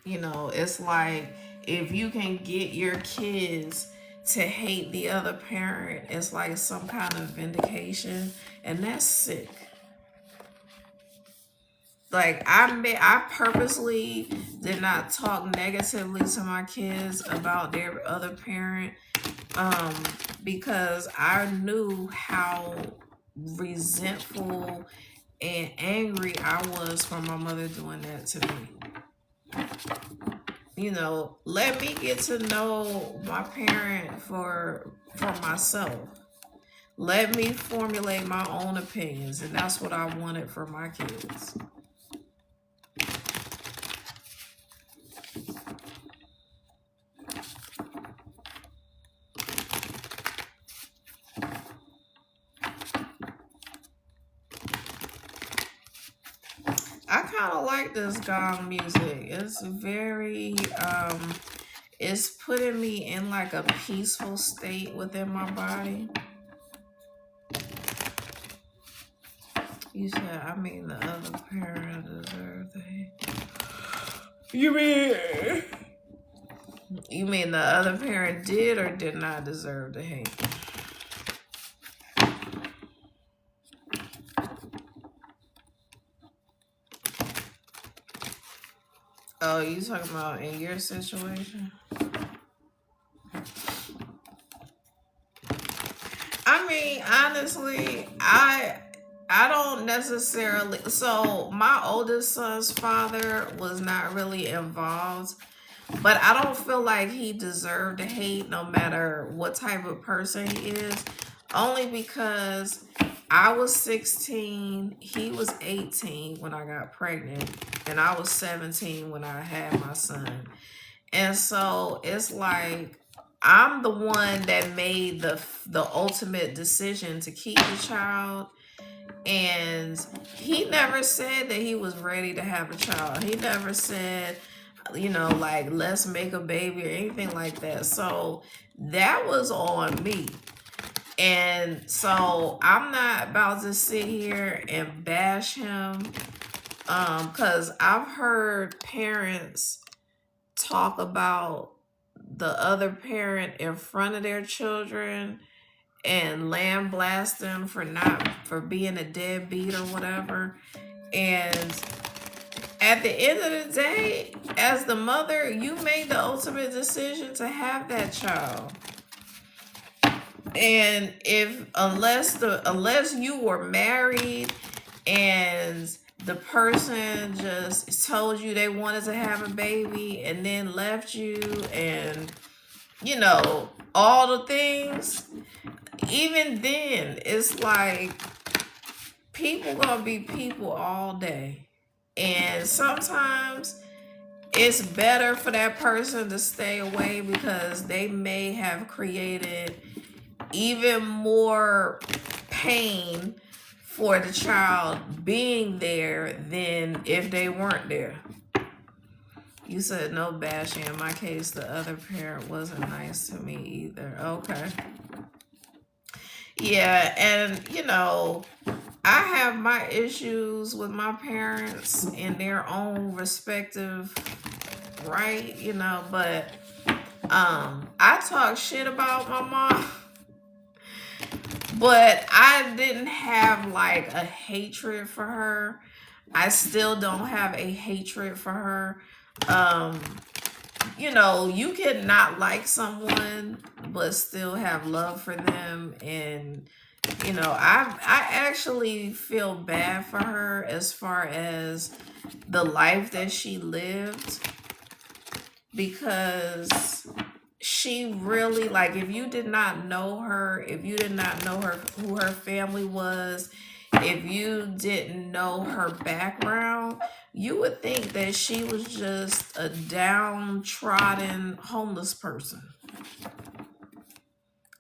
You know, it's like if you can get your kids to hate the other parent, it's like some kind of vindication, and that's sick. Like I purposely did not talk negatively to my kids about their other parent um because I knew how resentful and angry I was from my mother doing that to me. You know, let me get to know my parent for myself. Let me formulate my own opinions, and that's what I wanted for my kids. I kind of like this gong music. It's very it's putting me in like a peaceful state within my body. You said, I mean, the other parent deserved the hate. You mean the other parent did or did not deserve the hate? Oh, you talking about in your situation? I mean, honestly, I don't necessarily. So my oldest son's father was not really involved, but I don't feel like he deserved to hate no matter what type of person he is. Only because I was 16, he was 18 when I got pregnant, and I was 17 when I had my son. And so it's like I'm the one that made the ultimate decision to keep the child, and he never said that he was ready to have a child. He never said, like, let's make a baby or anything like that. So that was on me. And so I'm not about to sit here and bash him, because I've heard parents talk about the other parent in front of their children and lambaste them for being a deadbeat or whatever. And at the end of the day, as the mother, you made the ultimate decision to have that child. And unless you were married and the person just told you they wanted to have a baby and then left you, and all the things, even then it's like people gonna be people all day. And sometimes it's better for that person to stay away, because they may have created even more pain for the child being there than if they weren't there. You said no bashing. In my case, the other parent wasn't nice to me either. Okay. Yeah, and I have my issues with my parents in their own respective right, but I talk shit about my mom, but I didn't have like a hatred for her. I still don't have a hatred for her. You can not like someone but still have love for them. And I actually feel bad for her as far as the life that she lived, because she really, like, if you did not know her, if you did not know who her family was, if you didn't know her background, you would think that she was just a downtrodden homeless person.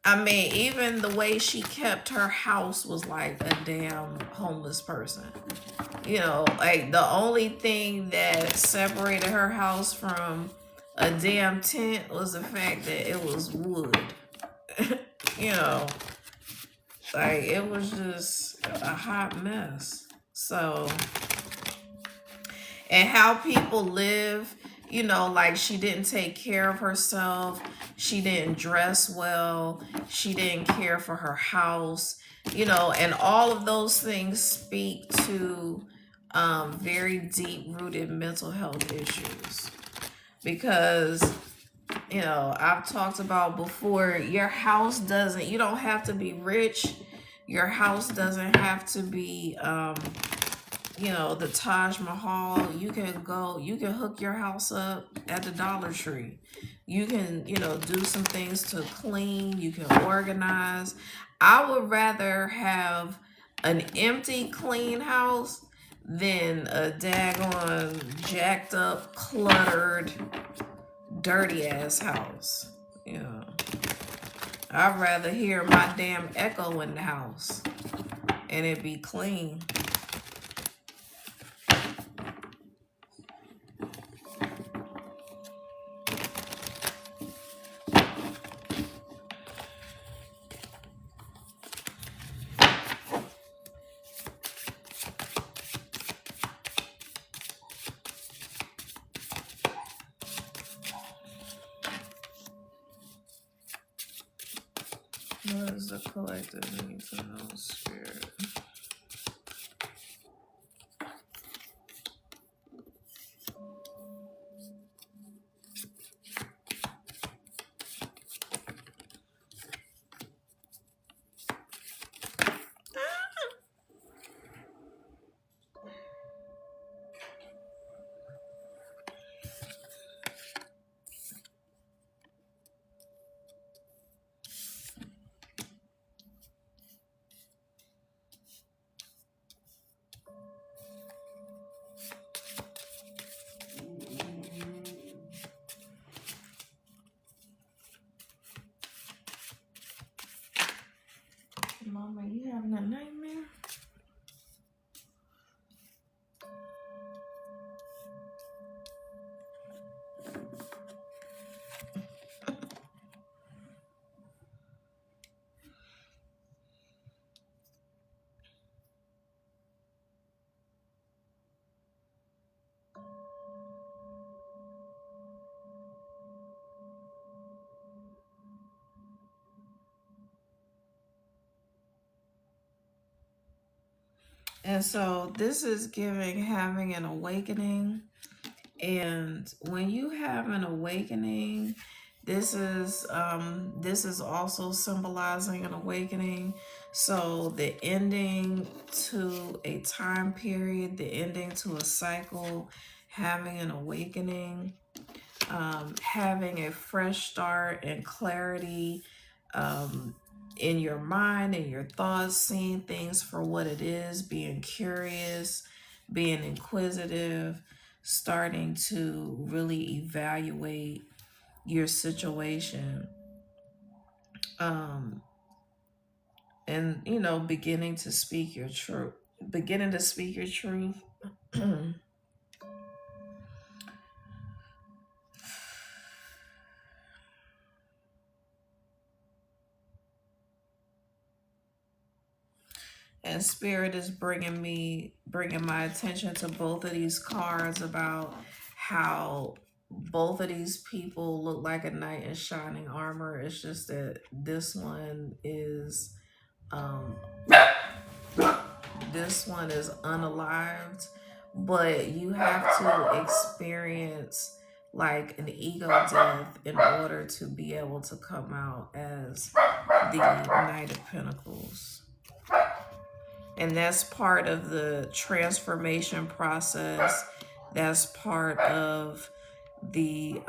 I mean, even the way she kept her house was like a damn homeless person. Like the only thing that separated her house from a damn tent was the fact that it was wood. Like it was just a hot mess. So, and how people live, like she didn't take care of herself. She didn't dress well. She didn't care for her house, and all of those things speak to very deep-rooted mental health issues. Because, I've talked about before, you don't have to be rich. Your house doesn't have to be, the Taj Mahal. You can hook your house up at the Dollar Tree. You can, do some things to clean. You can organize. I would rather have an empty, clean house than a daggone jacked up, cluttered, dirty ass house. I'd rather hear my damn echo in the house and it be clean. What is the collective need to know, spirit? And so this is giving having an awakening. And when you have an awakening, this is also symbolizing an awakening. So the ending to a time period, the ending to a cycle, having an awakening, having a fresh start and clarity, um, in your mind and your thoughts, seeing things for what it is, being curious, being inquisitive, starting to really evaluate your situation, um, and beginning to speak your truth, beginning to speak your truth. And spirit is bringing my attention to both of these cards about how both of these people look like a knight in shining armor. It's just that um this one is unalived, but you have to experience like an ego death in order to be able to come out as the Knight of Pentacles. And that's part of the transformation process. That's part of the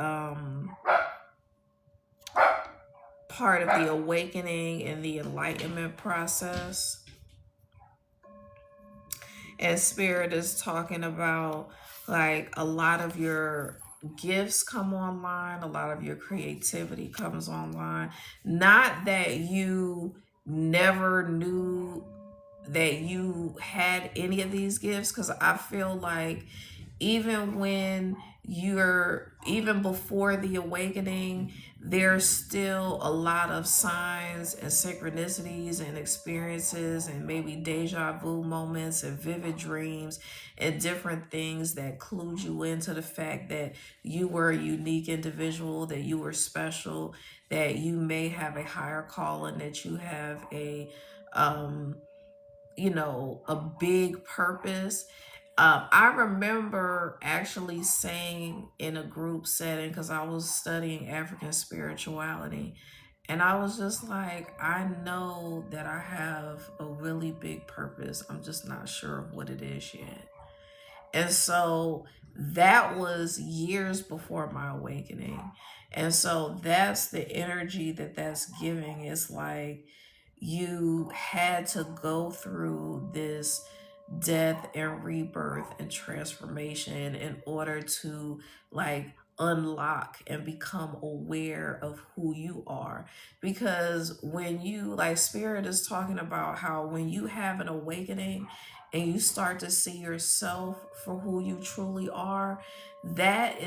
awakening and the enlightenment process. And spirit is talking about like a lot of your gifts come online, a lot of your creativity comes online. Not that you never knew that you had any of these gifts, because I feel like even before the awakening, there's still a lot of signs and synchronicities and experiences and maybe deja vu moments and vivid dreams and different things that clued you into the fact that you were a unique individual, that you were special, that you may have a higher calling, that you have a big purpose. I remember actually saying in a group setting, because I was studying African spirituality, and I was just like, I know that I have a really big purpose. I'm just not sure of what it is yet. And so that was years before my awakening. And so that's the energy that's giving. It's like you had to go through this death and rebirth and transformation in order to like unlock and become aware of who you are. Because when you, like, spirit is talking about how when you have an awakening and you start to see yourself for who you truly are, that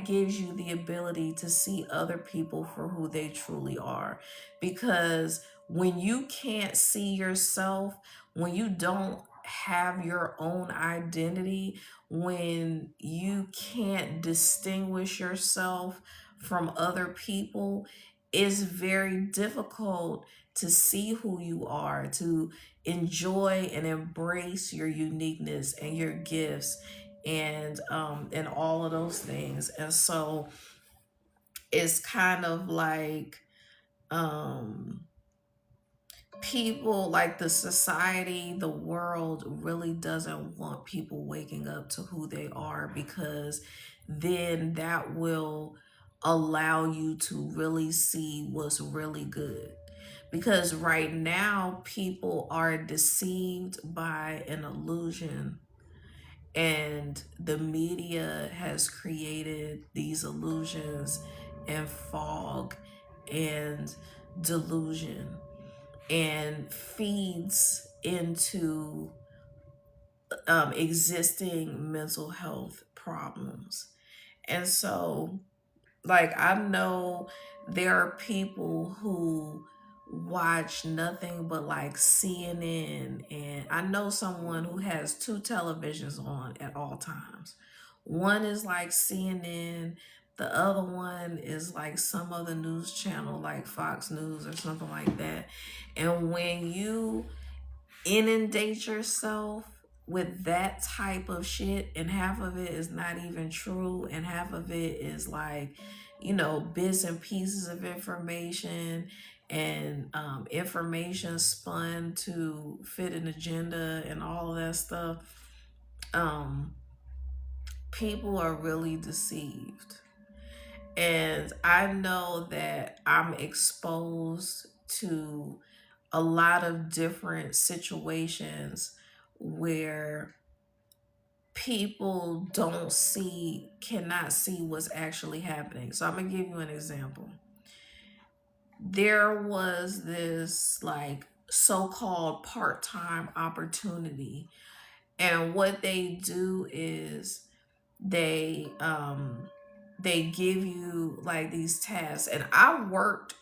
gives you the ability to see other people for who they truly are. Because when you can't see yourself, when you don't have your own identity, when you can't distinguish yourself from other people, it's very difficult to see who you are, to enjoy and embrace your uniqueness and your gifts and all of those things. And so it's kind of like um people, like the society, the world really doesn't want people waking up to who they are, because then that will allow you to really see what's really good. Because right now people are deceived by an illusion, and the media has created these illusions and fog and delusion, and feeds into existing mental health problems. And so, like, I know there are people who watch nothing but like CNN, and I know someone who has two televisions on at all times. One is like CNN, the other one is like some other news channel like Fox News or something like that. And when you inundate yourself with that type of shit, and half of it is not even true, and half of it is like, bits and pieces of information, and information spun to fit an agenda and all of that stuff. People are really deceived. And I know that I'm exposed to a lot of different situations where people cannot see what's actually happening. So I'm going to give you an example. There was this like so-called part-time opportunity, and what they do is they give you like these tasks. And I've worked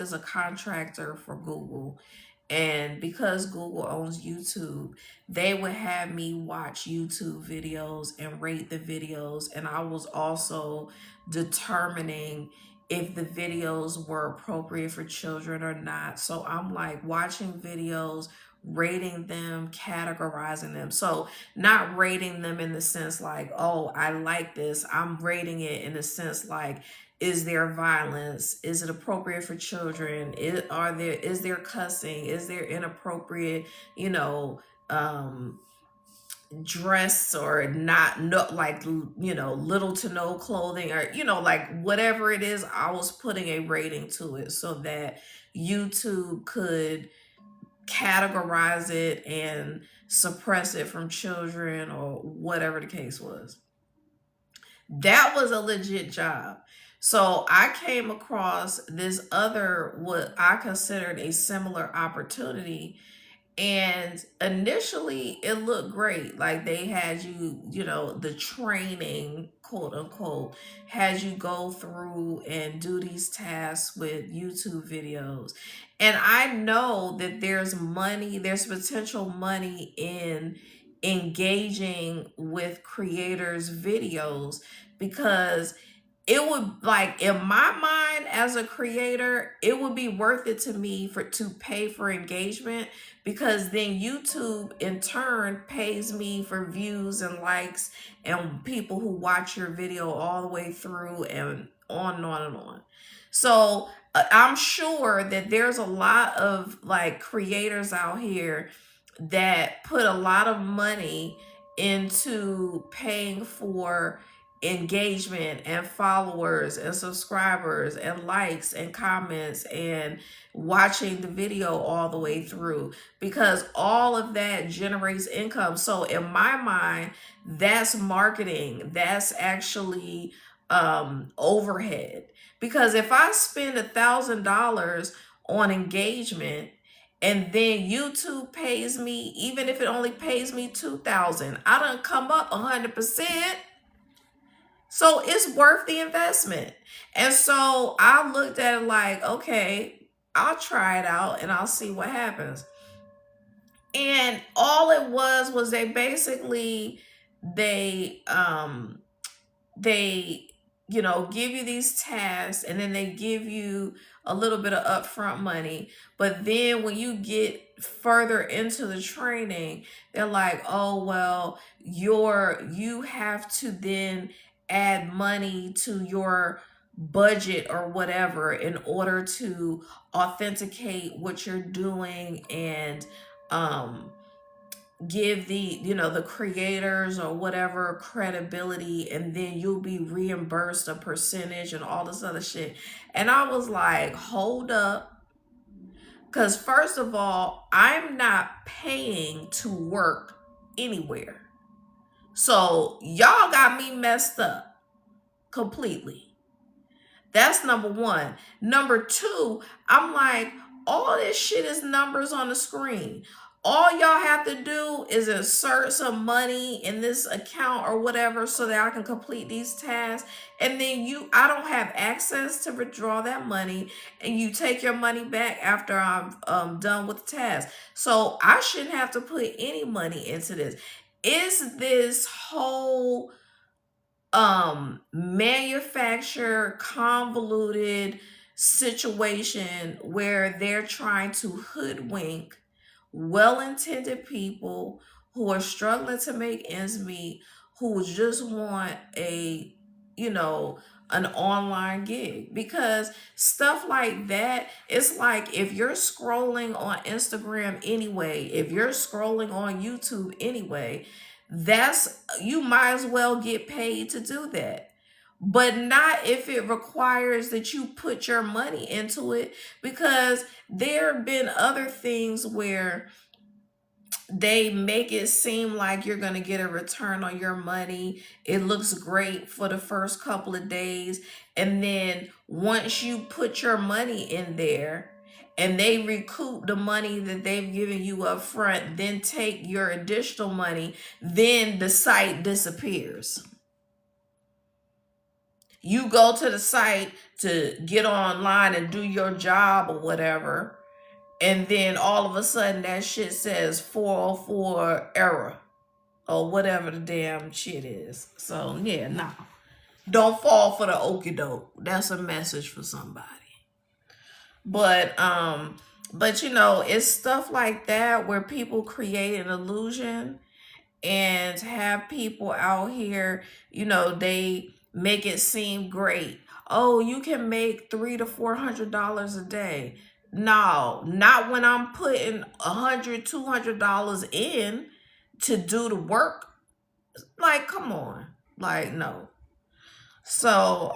as a contractor for Google, and because Google owns YouTube, they would have me watch YouTube videos and rate the videos, and I was also determining if the videos were appropriate for children or not. So I'm like watching videos, rating them, categorizing them. So not rating them in the sense like, oh, I like this. I'm rating it in the sense like, is there violence? Is it appropriate for children? Is there cussing? Is there inappropriate, dress, or not, no, like, little to no clothing, or like whatever it is. I was putting a rating to it so that YouTube could categorize it and suppress it from children, or whatever the case was. That was a legit job. So I came across this other, what I considered a similar opportunity, and initially it looked great. Like they had you, the training, quote unquote, had you go through and do these tasks with YouTube videos. And I know that there's potential money in engaging with creators' videos, because it would, like, in my mind as a creator, it would be worth it to me to pay for engagement, because then YouTube in turn pays me for views and likes and people who watch your video all the way through, and on and on and on. So I'm sure that there's a lot of like creators out here that put a lot of money into paying for engagement and followers and subscribers and likes and comments and watching the video all the way through, because all of that generates income. So in my mind, that's marketing. That's actually overhead. Because if I spend $1,000 on engagement, and then YouTube pays me, even if it only pays me $2,000, I done come up 100%. So it's worth the investment. And so I looked at it like, okay, I'll try it out and I'll see what happens. And all it was they basically, they give you these tasks, and then they give you a little bit of upfront money. But then when you get further into the training, they're like, oh, well, you have to then add money to your budget or whatever in order to authenticate what you're doing, and give the creators or whatever credibility, and then you'll be reimbursed a percentage and all this other shit. And I was like, hold up, because first of all, I'm not paying to work anywhere. So y'all got me messed up completely. That's number one. Number two, I'm like, all this shit is numbers on the screen. All y'all have to do is insert some money in this account or whatever so that I can complete these tasks. And then I don't have access to withdraw that money, and you take your money back after I'm done with the task. So I shouldn't have to put any money into this. Is this whole manufactured, convoluted situation where they're trying to hoodwink well-intended people who are struggling to make ends meet, who just want a, you know, an online gig. Because stuff like that, it's like if you're scrolling on Instagram anyway, if you're scrolling on YouTube anyway, that's, you might as well get paid to do that. But not if it requires that you put your money into it, because there have been other things where they make it seem like you're going to get a return on your money. It looks great for the first couple of days. And then once you put your money in there and they recoup the money that they've given you up front, then take your additional money, then the site disappears. You go to the site to get online and do your job or whatever, and then all of a sudden that shit says 404 error or whatever the damn shit is. So yeah, nah. Don't fall for the okie doke. That's a message for somebody. But you know, it's stuff like that where people create an illusion and have people out here, you know, they make it seem great. Oh, you can make $300 to $400 a day. No, not when I'm putting $100, $200 in to do the work. Like, come on. Like, no. So,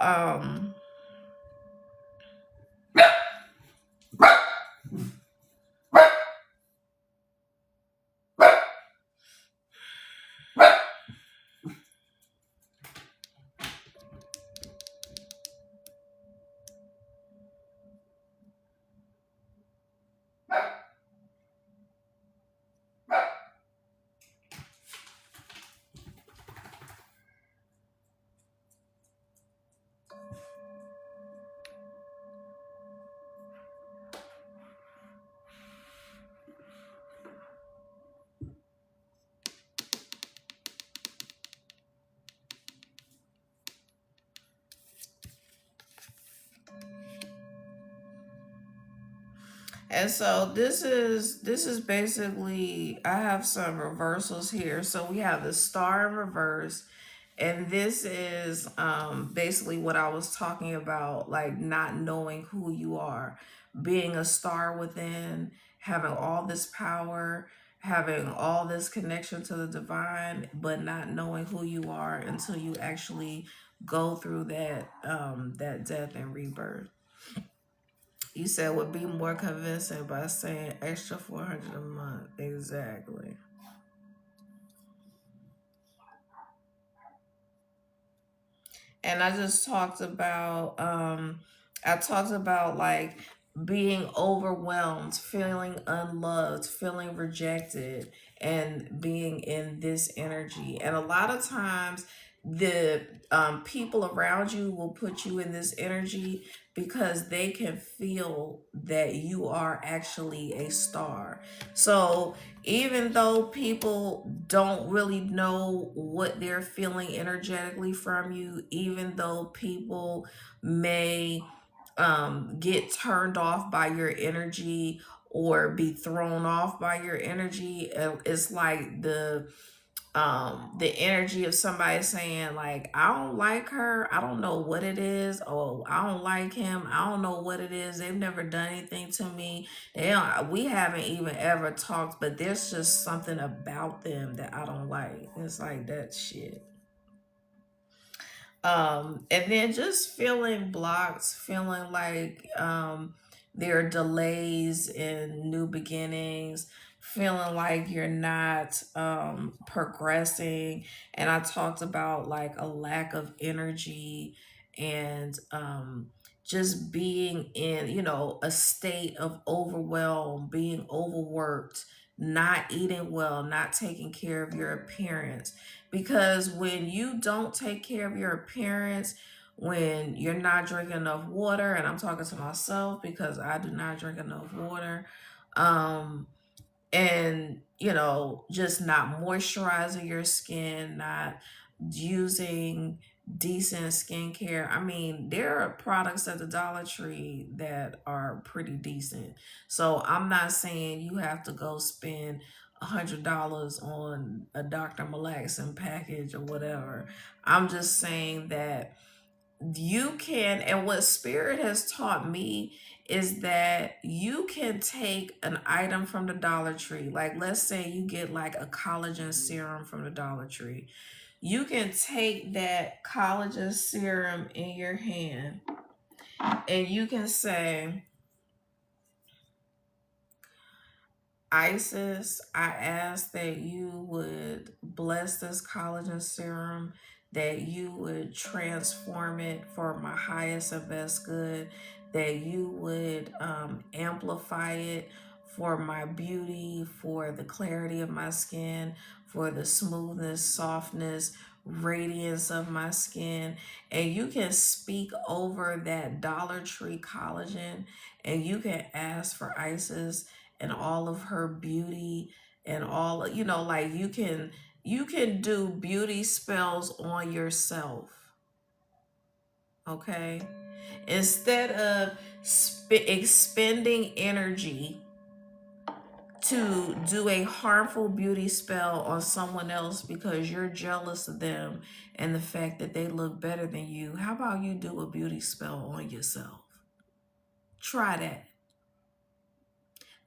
and so this is basically, I have some reversals here. So we have the star in reverse, and this is basically what I was talking about, like not knowing who you are, being a star within, having all this power, having all this connection to the divine, but not knowing who you are until you actually go through that death and rebirth. You said would be more convincing by saying extra 400 a month. Exactly. And I just talked about I talked about like being overwhelmed, feeling unloved, feeling rejected, and being in this energy. And a lot of times the people around you will put you in this energy because they can feel that you are actually a star. So even though people don't really know what they're feeling energetically from you, even though people may get turned off by your energy or be thrown off by your energy, it's like the energy of somebody saying like, I don't like her, I don't know what it is, or I don't like him, I don't know what it is, they've never done anything to me, they don't, we haven't even ever talked, but there's just something about them that I don't like. It's like that shit. And then just feeling blocked, feeling like there are delays in new beginnings, feeling like you're not progressing. And I talked about like a lack of energy and just being in, you know, a state of overwhelm, being overworked, not eating well, not taking care of your appearance. Because when you don't take care of your appearance, when you're not drinking enough water, and I'm talking to myself because I do not drink enough water, um, and you know, just not moisturizing your skin, not using decent skincare. I mean, there are products at the Dollar Tree that are pretty decent. So I'm not saying you have to go spend $100 on a Dr. Malaxin package or whatever. I'm just saying that you can, and what Spirit has taught me is that you can take an item from the Dollar Tree. Like, let's say you get like a collagen serum from the Dollar Tree. You can take that collagen serum in your hand and you can say, Isis, I ask that you would bless this collagen serum, that you would transform it for my highest and best good, that you would amplify it for my beauty, for the clarity of my skin, for the smoothness, softness, radiance of my skin. And you can speak over that Dollar Tree collagen, and you can ask for Isis and all of her beauty and all, like you can do beauty spells on yourself. Okay, instead of expending energy to do a harmful beauty spell on someone else because you're jealous of them and the fact that they look better than you, how about you do a beauty spell on yourself? Try that.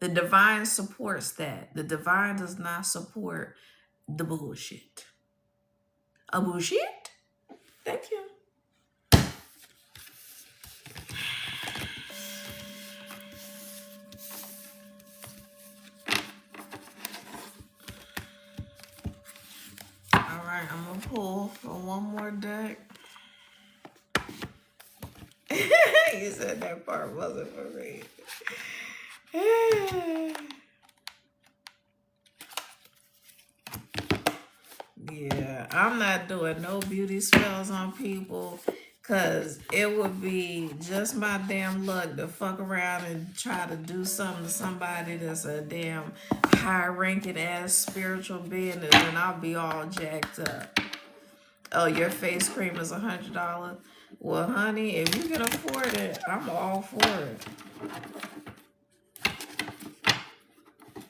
The divine supports that. The divine does not support the bullshit. A bullshit? Thank you. All right, I'm gonna pull for one more deck. You said that part wasn't for me. Yeah, I'm not doing no beauty spells on people because it would be just my damn luck to fuck around and try to do something to somebody that's a damn high-ranking ass spiritual being, and I'll be all jacked up. Oh, your face cream is $100? Well, honey, if you can afford it, I'm all for it.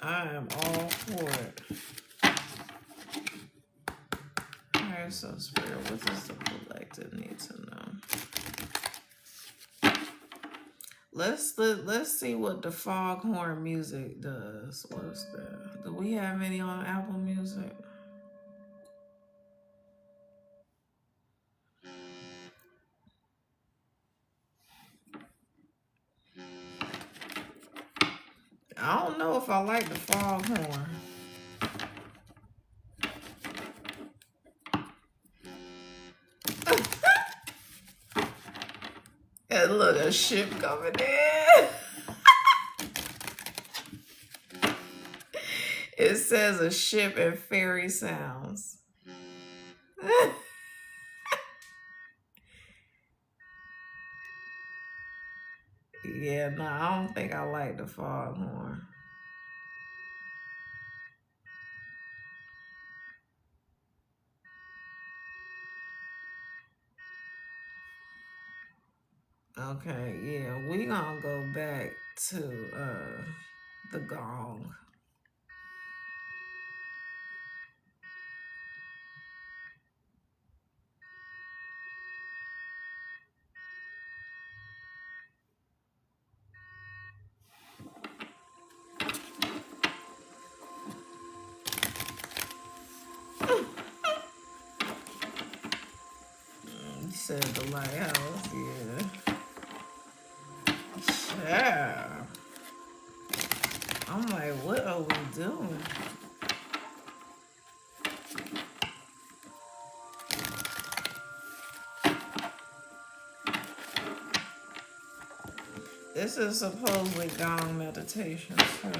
I am all for it. Alright, so Spirit, what does the collective need to know? Let's see what the Foghorn music does. What's that? Do we have any on Apple Music? I don't know if I like the Foghorn. And look, a ship coming in. It says a ship and fairy sounds. Yeah, no, I don't think I like the Foghorn. Okay, yeah, we gonna go back to the gong. You said the lighthouse, yeah. Yeah. I'm like, what are we doing? This is supposedly gong meditation too,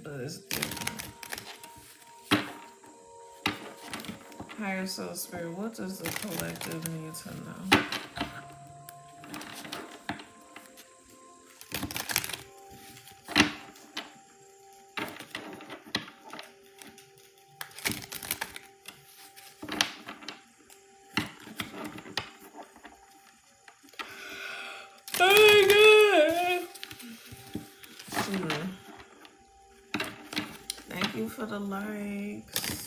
but it's different. Higher soul spirit, what does the collective need to know? you for the likes.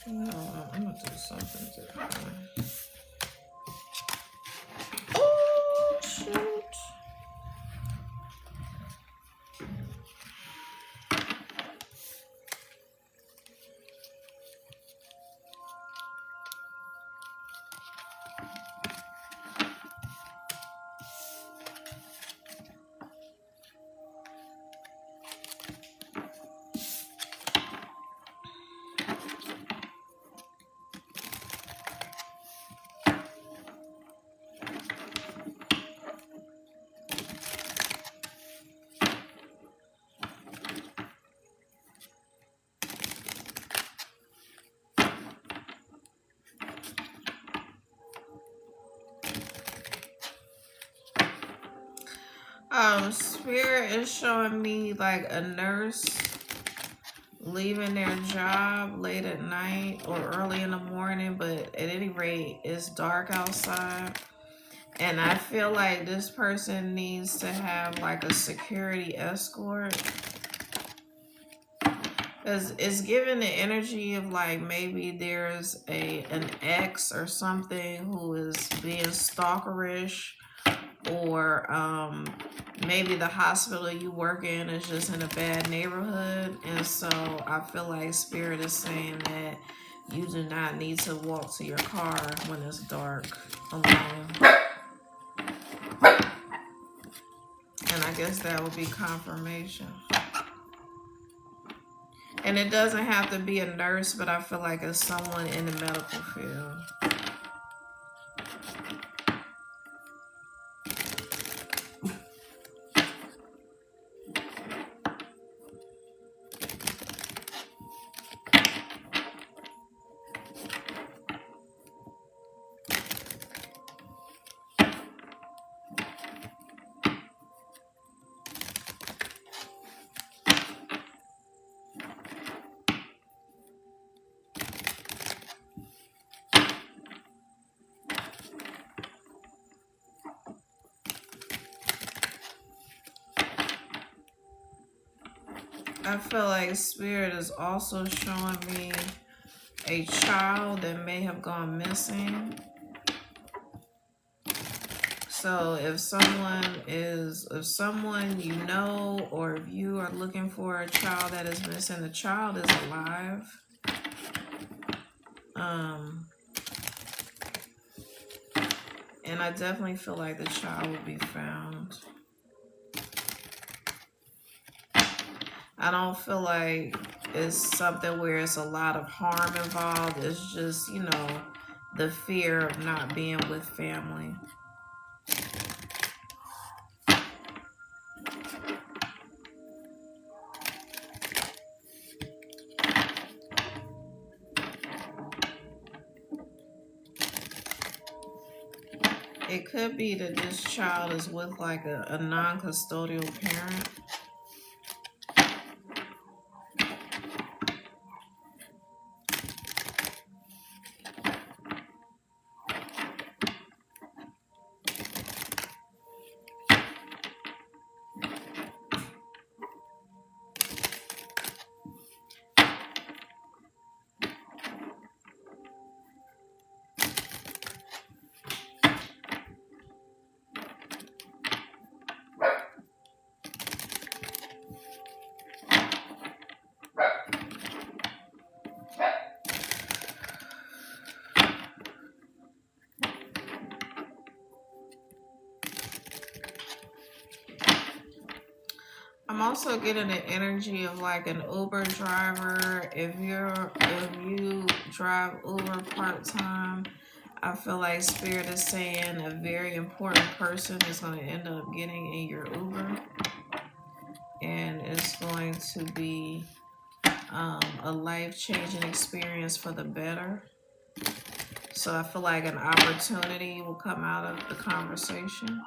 No, I'm gonna do something different. Oh, shoot. Spirit is showing me like a nurse leaving their job late at night or early in the morning, but at any rate, it's dark outside. And I feel like this person needs to have like a security escort. It's giving the energy of like maybe there's an ex or something who is being stalkerish, or maybe the hospital you work in is just in a bad neighborhood. And so I feel like Spirit is saying that you do not need to walk to your car when it's dark alone. And I guess that would be confirmation. And it doesn't have to be a nurse, but I feel like it's someone in the medical field. I feel like Spirit is also showing me a child that may have gone missing. So if someone you know, or if you are looking for a child that is missing, the child is alive. And I definitely feel like the child will be found. I don't feel like it's something where it's a lot of harm involved. It's just, you know, the fear of not being with family. It could be that this child is with like a non-custodial parent. I'm also getting the energy of like an Uber driver. If you drive Uber part-time, I feel like Spirit is saying a very important person is going to end up getting in your Uber, and it's going to be a life-changing experience for the better. So I feel like an opportunity will come out of the conversation.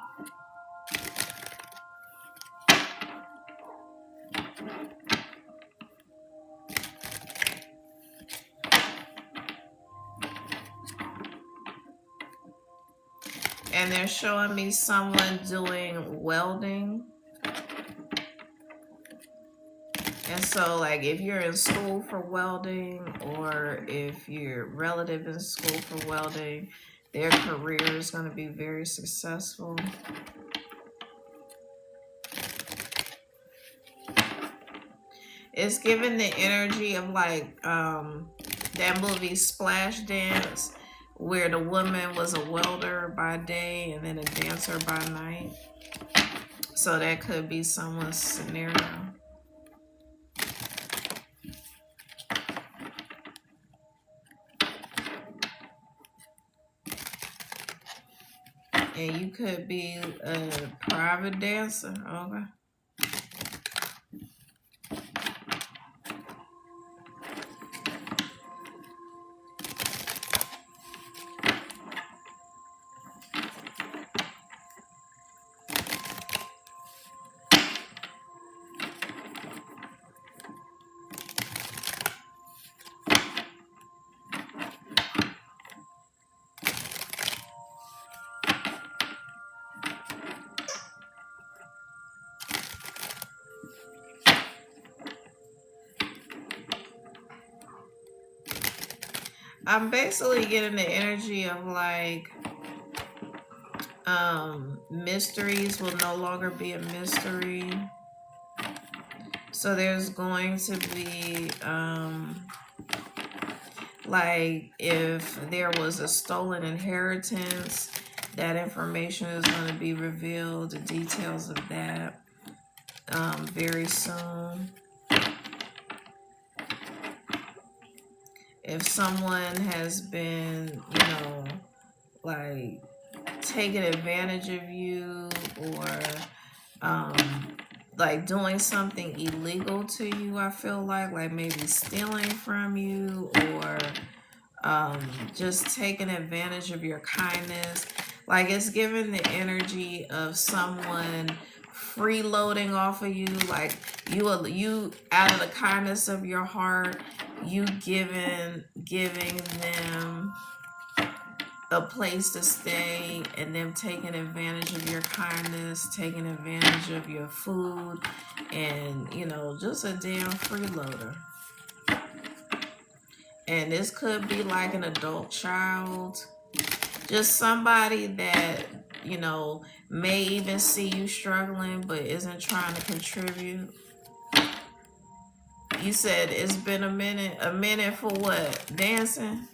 And they're showing me someone doing welding. And so, like, if you're in school for welding, or if your relative in school for welding, their career is going to be very successful. It's giving the energy of like that movie Splash Dance, where the woman was a welder by day and then a dancer by night. So that could be someone's scenario. And you could be a private dancer. Okay. I'm basically getting the energy of like mysteries will no longer be a mystery. So there's going to be like if there was a stolen inheritance, that information is going to be revealed, the details of that very soon. If someone has been, you know, like taking advantage of you, or like doing something illegal to you, I feel like maybe stealing from you, or just taking advantage of your kindness. Like it's giving the energy of someone freeloading off of you, like you out of the kindness of your heart, you giving them a place to stay, and them taking advantage of your kindness, taking advantage of your food, and you know, just a damn freeloader. And this could be like an adult child, just somebody that, you know, may even see you struggling but isn't trying to contribute. You said it's been a minute. A minute for what? Dancing?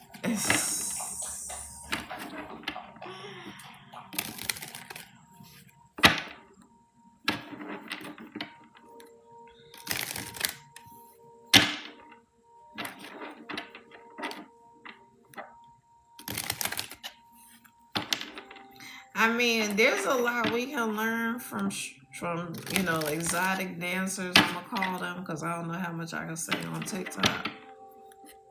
I mean, there's a lot we can learn from you know, exotic dancers, I'm gonna call them, because I don't know how much I can say on TikTok.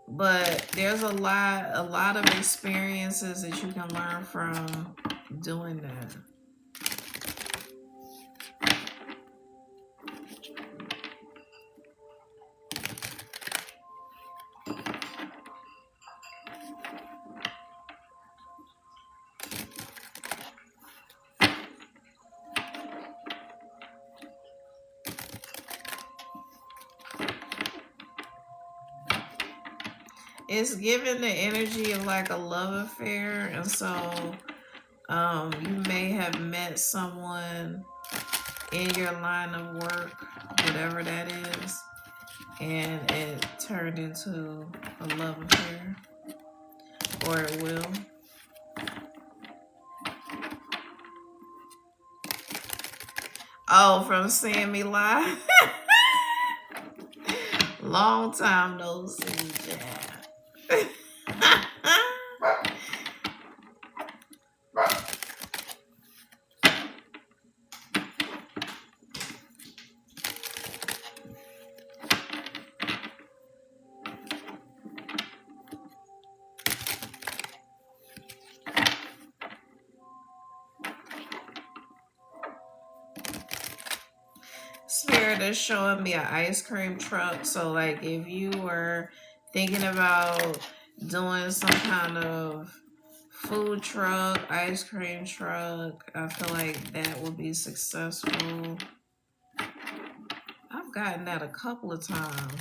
But there's a lot of experiences that you can learn from, doing that. It's giving the energy of like a love affair, and so you may have met someone in your line of work, whatever that is, and it turned into a love affair, or it will. Oh, from seeing me live. Long time no see, Jack. Spirit is showing me an ice cream truck. So like if you were thinking about doing some kind of food truck, ice cream truck, I feel like that would be successful. I've gotten that a couple of times.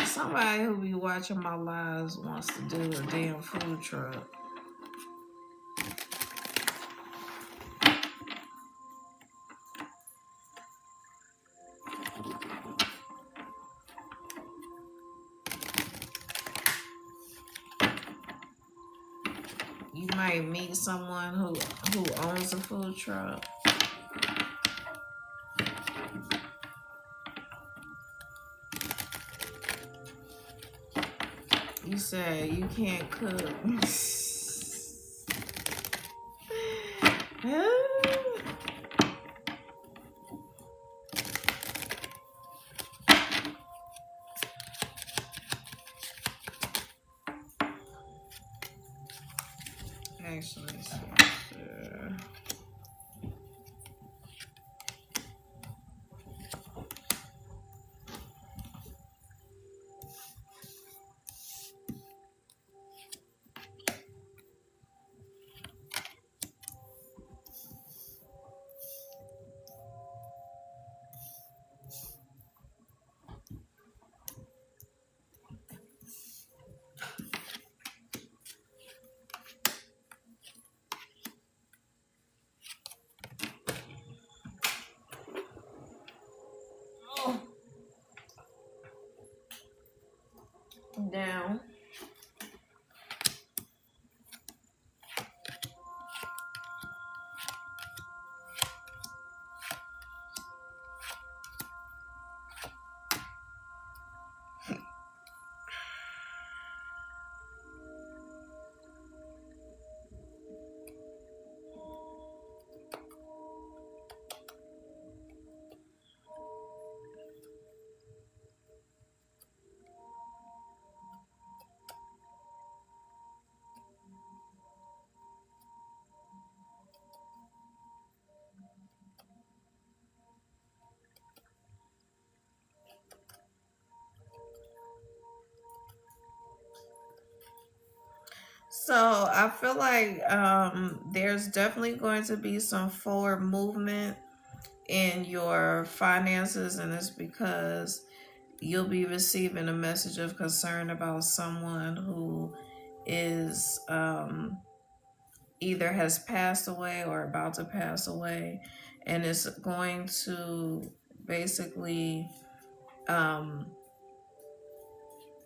Somebody who be watching my lives wants to do a damn food truck. You might meet someone who owns a food truck. You said you can't cook. Actually, sister. Down. So I feel like there's definitely going to be some forward movement in your finances, and it's because you'll be receiving a message of concern about someone who is either has passed away or about to pass away, and it's going to basically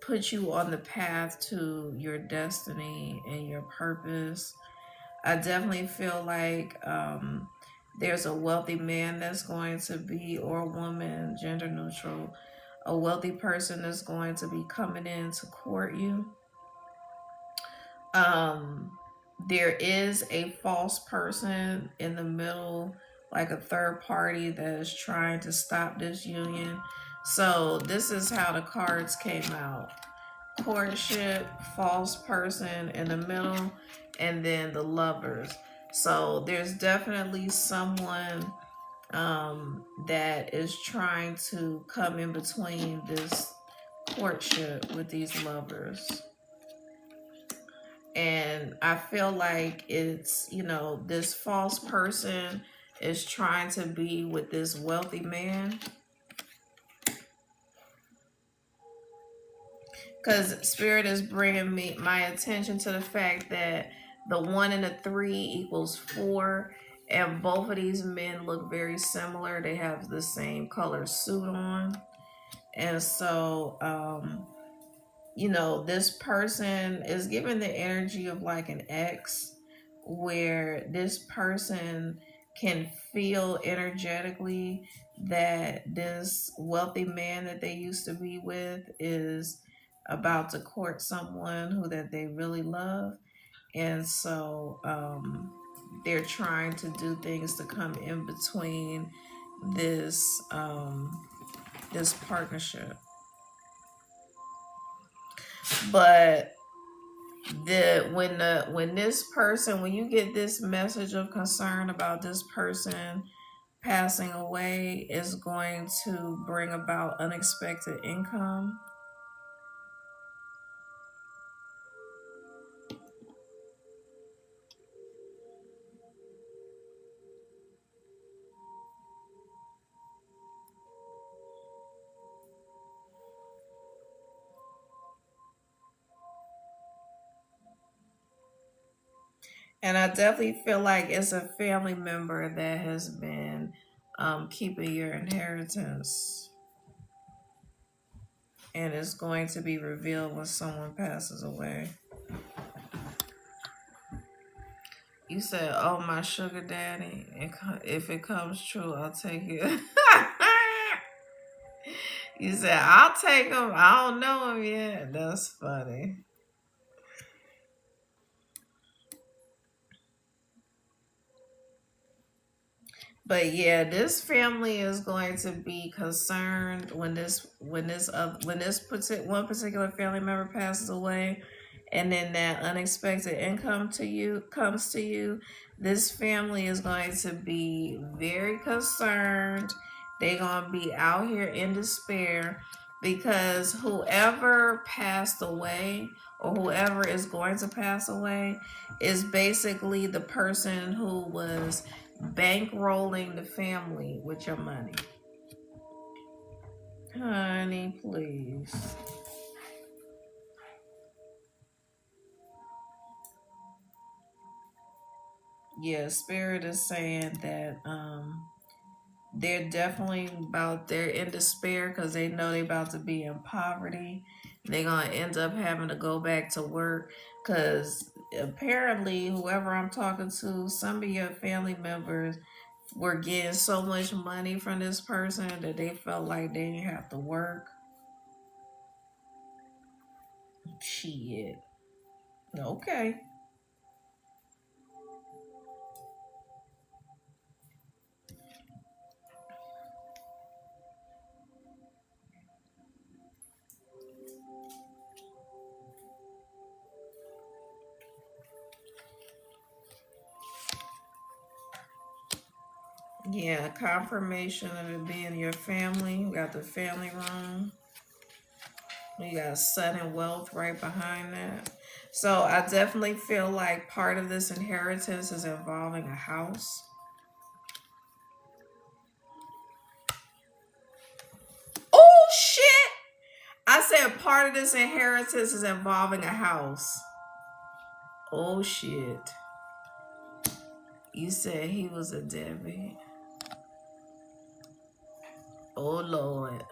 put you on the path to your destiny and your purpose. I definitely feel like there's a wealthy man that's going to be, or woman, gender neutral, a wealthy person that's going to be coming in to court you. There is a false person in the middle, like a third party that is trying to stop this union. So this is how the cards came out. Courtship, false person in the middle, and then the lovers. So there's definitely someone that is trying to come in between this courtship with these lovers. And I feel like it's, this false person is trying to be with this wealthy man. Because Spirit is bringing my attention to the fact that the 1 and the 3 equals 4. And both of these men look very similar. They have the same color suit on. And so, this person is given the energy of like an ex, where this person can feel energetically that this wealthy man that they used to be with is about to court someone that they really love. And so they're trying to do things to come in between this this partnership. But when you get this message of concern about this person passing away, is going to bring about unexpected income. And I definitely feel like it's a family member that has been keeping your inheritance. And it's going to be revealed when someone passes away. You said, oh, my sugar daddy. If it comes true, I'll take it. You said, I'll take him. I don't know him yet. That's funny. But yeah, this family is going to be concerned when one particular family member passes away, and then that unexpected income comes to you. This family is going to be very concerned. They're gonna be out here in despair because whoever passed away or whoever is going to pass away is basically the person who was bankrolling the family with your money. Honey, please. Yeah, Spirit is saying that they're definitely they're in despair because they know they're about to be in poverty. They're going to end up having to go back to work because apparently whoever I'm talking to, some of your family members were getting so much money from this person that they felt like they didn't have to work. Shit. Okay. Yeah, confirmation of it being your family. We got the family room. We got sudden wealth right behind that. So I definitely feel like part of this inheritance is involving a house. Oh, shit! I said part of this inheritance is involving a house. Oh, shit. You said he was a deadbeat. Oh, Lord.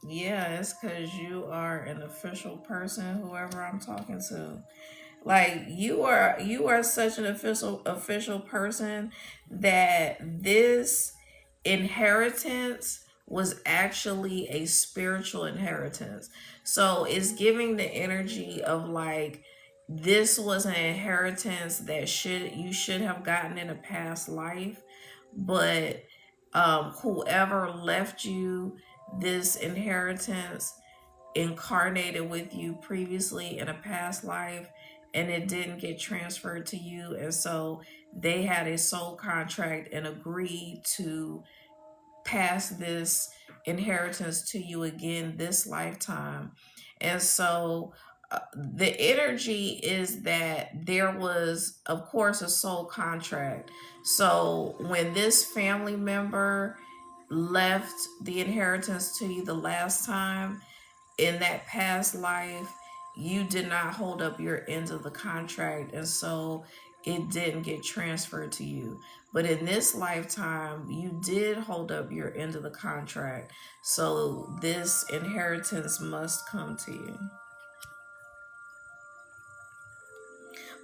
Yeah, it's because you are an official person, whoever I'm talking to. Like you are such an official person that this inheritance was actually a spiritual inheritance. So it's giving the energy of like this was an inheritance that you should have gotten in a past life, but whoever left you this inheritance incarnated with you previously in a past life, and it didn't get transferred to you. And so they had a soul contract and agreed to pass this inheritance to you again this lifetime. And so the energy is that there was, of course, a soul contract. So when this family member left the inheritance to you the last time, in that past life, you did not hold up your end of the contract, and so it didn't get transferred to you. But in this lifetime, you did hold up your end of the contract, so this inheritance must come to you.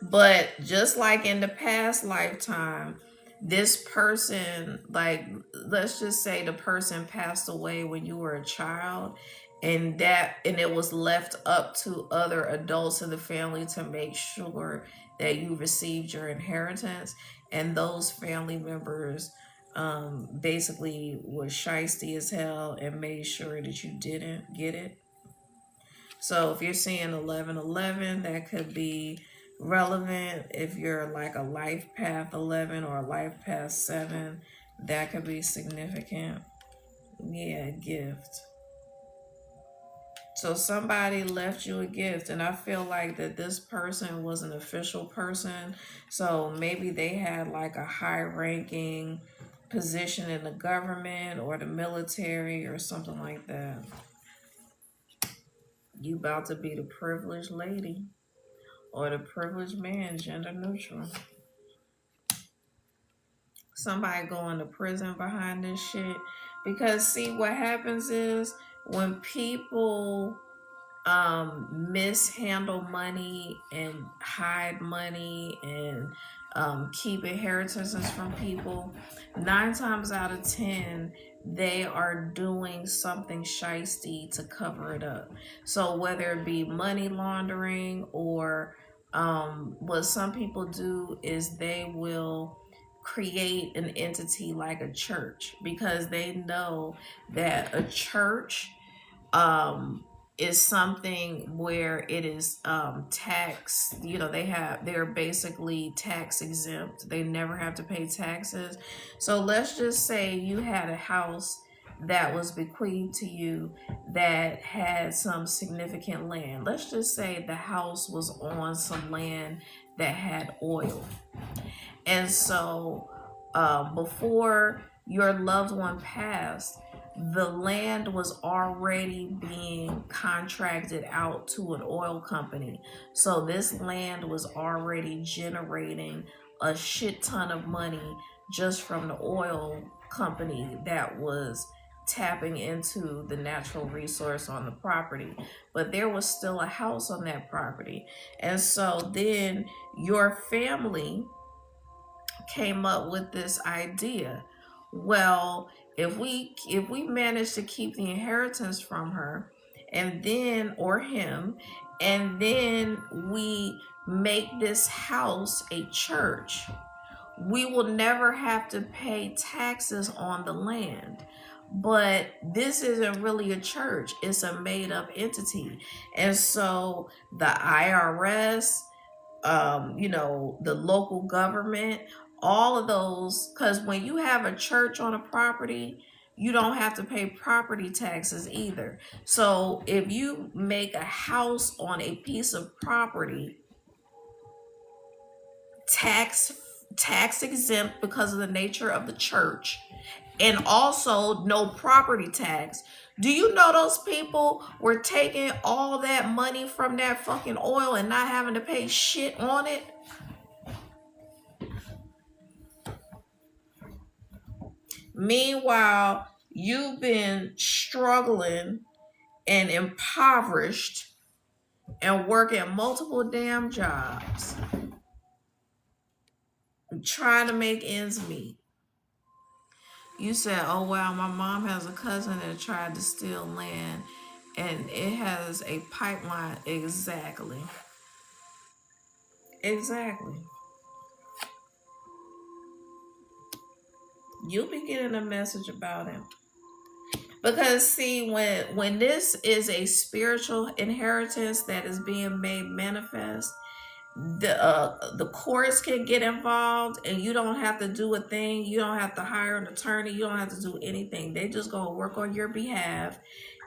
But just like in the past lifetime, this person, like, let's just say the person passed away when you were a child, and it was left up to other adults in the family to make sure that you received your inheritance, and those family members basically was shiesty as hell and made sure that you didn't get it. So if you're seeing 1111, that could be relevant. If you're like a life path 11 or a life path 7, that could be significant. Yeah, gift. So somebody left you a gift, and I feel like that this person was an official person. So maybe they had like a high ranking position in the government or the military or something like that. You about to be the privileged lady or the privileged man, gender neutral. Somebody going to prison behind this shit. Because see, what happens is when people mishandle money and hide money and keep inheritances from people, 9 times out of 10 they are doing something shiesty to cover it up. So whether it be money laundering or what some people do is they will create an entity like a church, because they know that a church is something where it is tax, they're basically tax exempt. They never have to pay taxes. So let's just say you had a house that was bequeathed to you that had some significant land. Let's just say the house was on some land that had oil. And so before your loved one passed, the land was already being contracted out to an oil company. So this land was already generating a shit ton of money just from the oil company that was tapping into the natural resource on the property. But there was still a house on that property. And so then your family came up with this idea. Well, if we manage to keep the inheritance from her and then or him, and then we make this house a church, we will never have to pay taxes on the land. But this isn't really a church, it's a made-up entity. And so the IRS, the local government, all of those, because when you have a church on a property, you don't have to pay property taxes either. So if you make a house on a piece of property, tax exempt because of the nature of the church, and also no property tax. Do you know those people were taking all that money from that fucking oil and not having to pay shit on it? Meanwhile, you've been struggling and impoverished and working multiple damn jobs, trying to make ends meet. You said, oh wow, my mom has a cousin that tried to steal land and it has a pipeline. Exactly. You'll be getting a message about him. Because see, when this is a spiritual inheritance that is being made manifest, the courts can get involved, and you don't have to do a thing. You don't have to hire an attorney. You don't have to do anything. They just gonna work on your behalf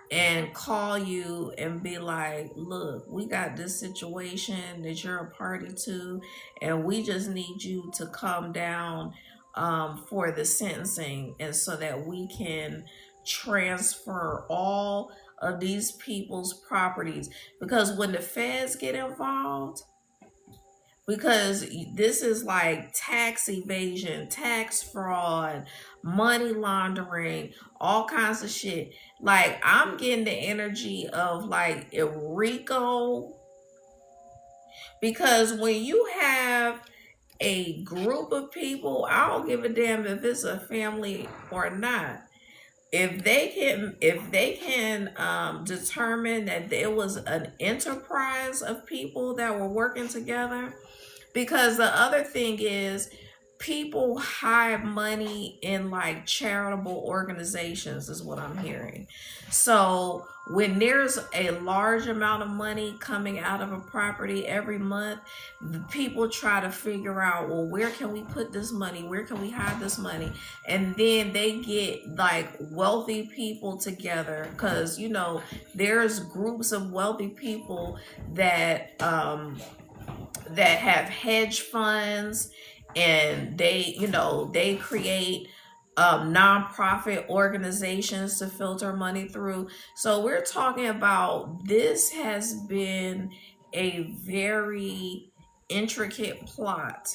and call you and be like, look, we got this situation that you're a party to, and we just need you to come down for the sentencing, and so that we can transfer all of these people's properties. Because when the feds get involved, because this is like tax evasion, tax fraud, money laundering, all kinds of shit. Like, I'm getting the energy of like Rico, because when you have a group of people, I don't give a damn if it's a family or not. If they can determine that there was an enterprise of people that were working together. Because the other thing is, people hide money in like charitable organizations, is what I'm hearing. So when there's a large amount of money coming out of a property every month, people try to figure out, well, where can we put this money? Where can we hide this money? And then they get like wealthy people together, because there's groups of wealthy people that have hedge funds, and they create nonprofit organizations to filter money through. So we're talking about, this has been a very intricate plot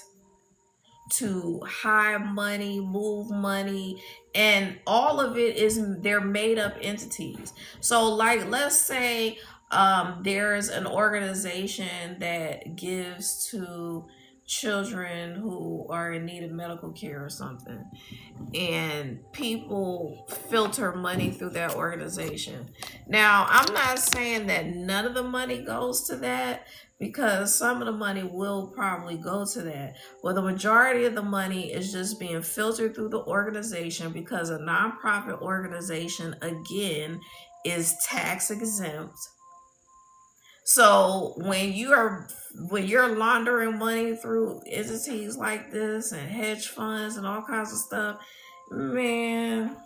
to hide money, move money, and all of it they're made up entities. So like, let's say there's an organization that gives to children who are in need of medical care or something, and people filter money through that organization. Now, I'm not saying that none of the money goes to that, because some of the money will probably go to that. Well, the majority of the money is just being filtered through the organization, because a nonprofit organization, again, is tax exempt. So when you're laundering money through entities like this and hedge funds and all kinds of stuff, man,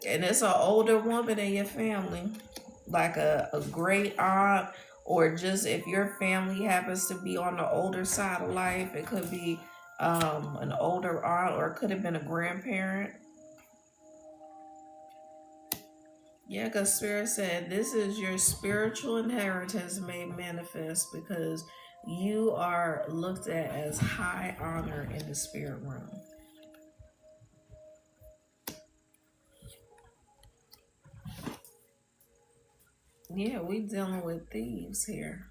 and it's an older woman in your family, like a great aunt, or just if your family happens to be on the older side of life, it could be an older aunt, or it could have been a grandparent. Yeah, because Spirit said this is your spiritual inheritance made manifest, because you are looked at as high honor in the spirit realm. Yeah, we dealing with thieves here.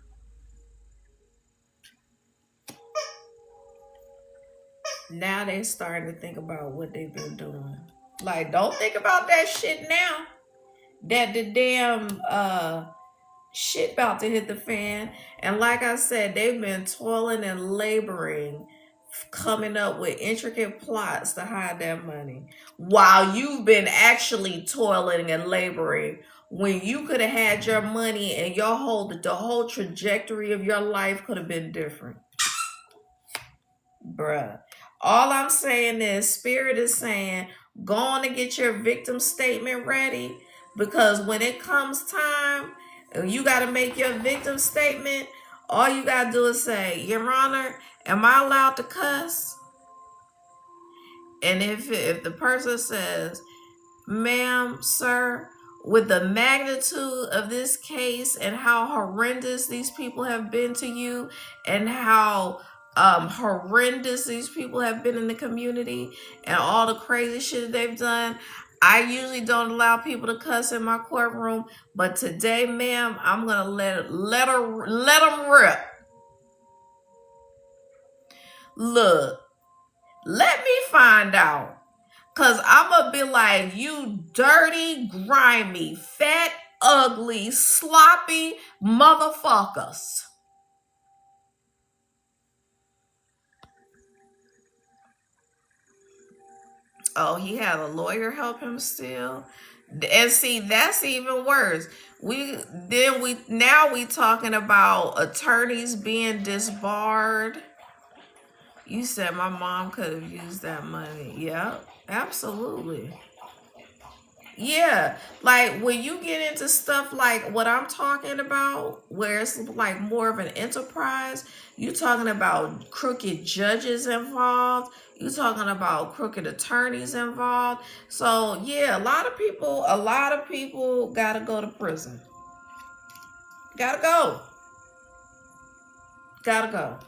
Now they starting to think about what they've been doing. Like, don't think about that shit now. That the damn shit about to hit the fan. And like I said, they've been toiling and laboring, coming up with intricate plots to hide that money, while you've been actually toiling and laboring, when you could have had your money, and the whole trajectory of your life could have been different. Bruh. All I'm saying is, Spirit is saying, go on and get your victim statement ready, because when it comes time, you got to make your victim statement. All you got to do is say, Your Honor, am I allowed to cuss? And if the person says, ma'am, sir, with the magnitude of this case and how horrendous these people have been to you, and how horrendous these people have been in the community, and all the crazy shit they've done, I usually don't allow people to cuss in my courtroom, but today, ma'am, I'm gonna let them rip. Look, let me find out. Because I'm going to be like, you dirty, grimy, fat, ugly, sloppy motherfuckers. Oh, he had a lawyer help him still? And see, that's even worse. We now we talking about attorneys being disbarred. You said my mom could have used that money. Yep, absolutely. Yeah, like when you get into stuff like what I'm talking about, where it's like more of an enterprise, you talking about crooked judges involved, you talking about crooked attorneys involved. So yeah, a lot of people gotta go to prison. Gotta go. Gotta go.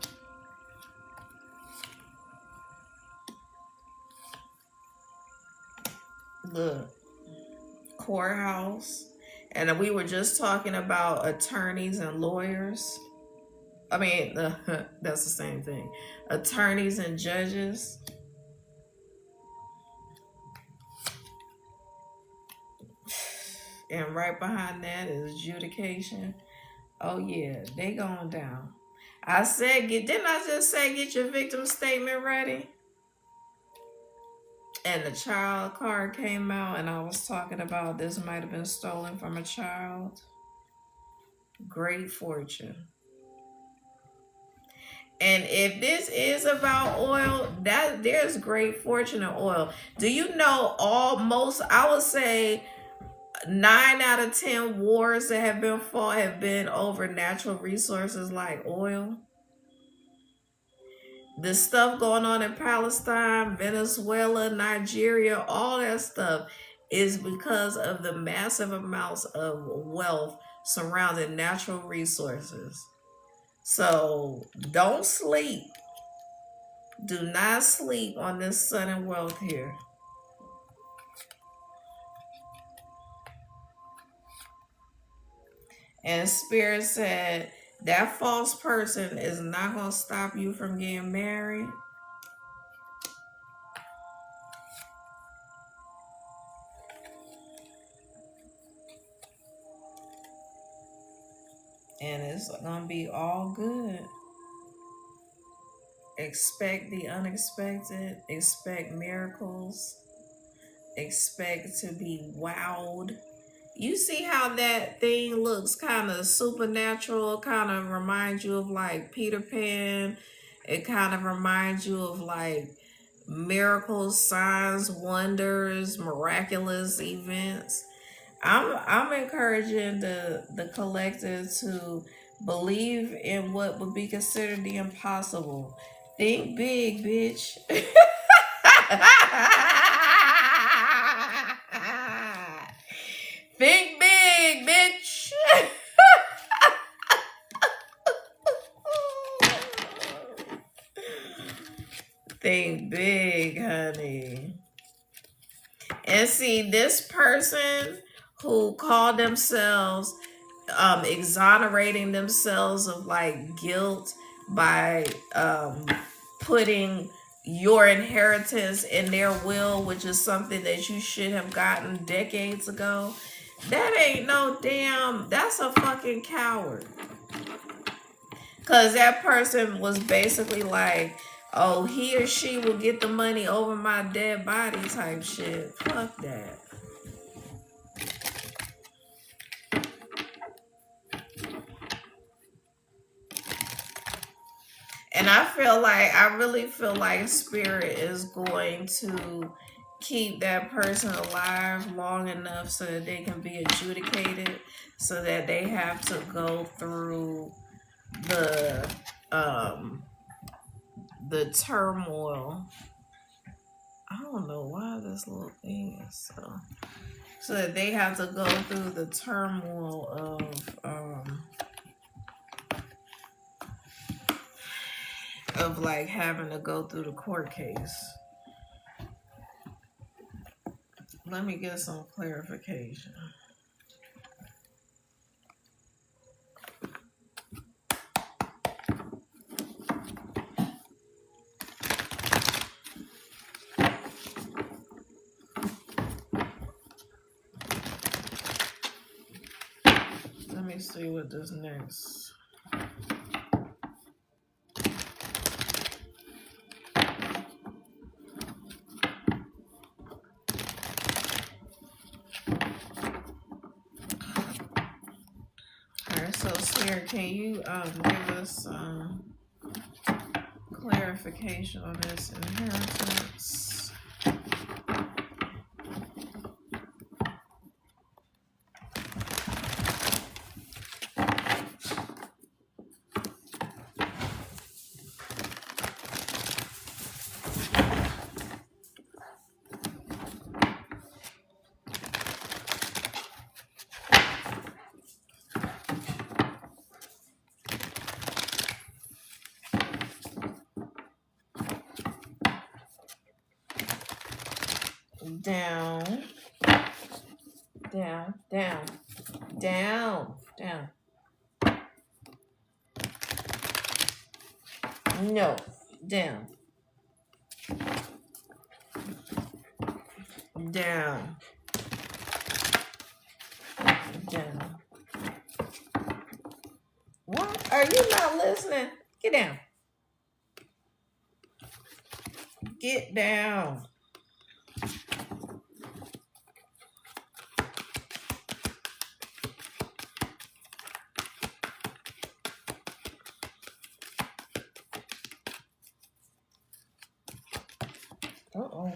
Look, courthouse. And we were just talking about attorneys and lawyers. I mean, that's the same thing. Attorneys and judges. And right behind that is adjudication. Oh yeah, they going down. I said, didn't I just say get your victim statement ready? And the child card came out, and I was talking about this might have been stolen from a child. Great fortune. And if this is about oil, that there's great fortune in oil. Do you know I would say 9 out of 10 wars that have been fought have been over natural resources like oil? The stuff going on in Palestine, Venezuela, Nigeria, all that stuff is because of the massive amounts of wealth surrounding natural resources. So don't sleep. Do not sleep on this sudden wealth here. And Spirit said that false person is not going to stop you from getting married. And it's going to be all good. Expect the unexpected. Expect miracles. Expect to be wowed. You see how that thing looks kind of supernatural, kind of reminds you of like Peter Pan. It kind of reminds you of like miracles, signs, wonders, miraculous events. I'm encouraging the collective to believe in what would be considered the impossible. Think big, bitch. Think big, bitch. Think big, honey. And see, this person who called themselves exonerating themselves of like guilt by putting your inheritance in their will, which is something that you should have gotten decades ago. That ain't no damn, that's a fucking coward. Because that person was basically like, oh, he or she will get the money over my dead body type shit. Fuck that. And I really feel like Spirit is going to keep that person alive long enough so that they can be adjudicated, so that they have to go through the turmoil. I don't know why this little thing is so that they have to go through the turmoil of like having to go through the court case. Let me get some clarification. Let me see what this next. So, Spirit, can you give us clarification on this inheritance? Down, down, down, down, down. No, down, down, down. What? Are you not listening? Get down. Get down. Uh-oh.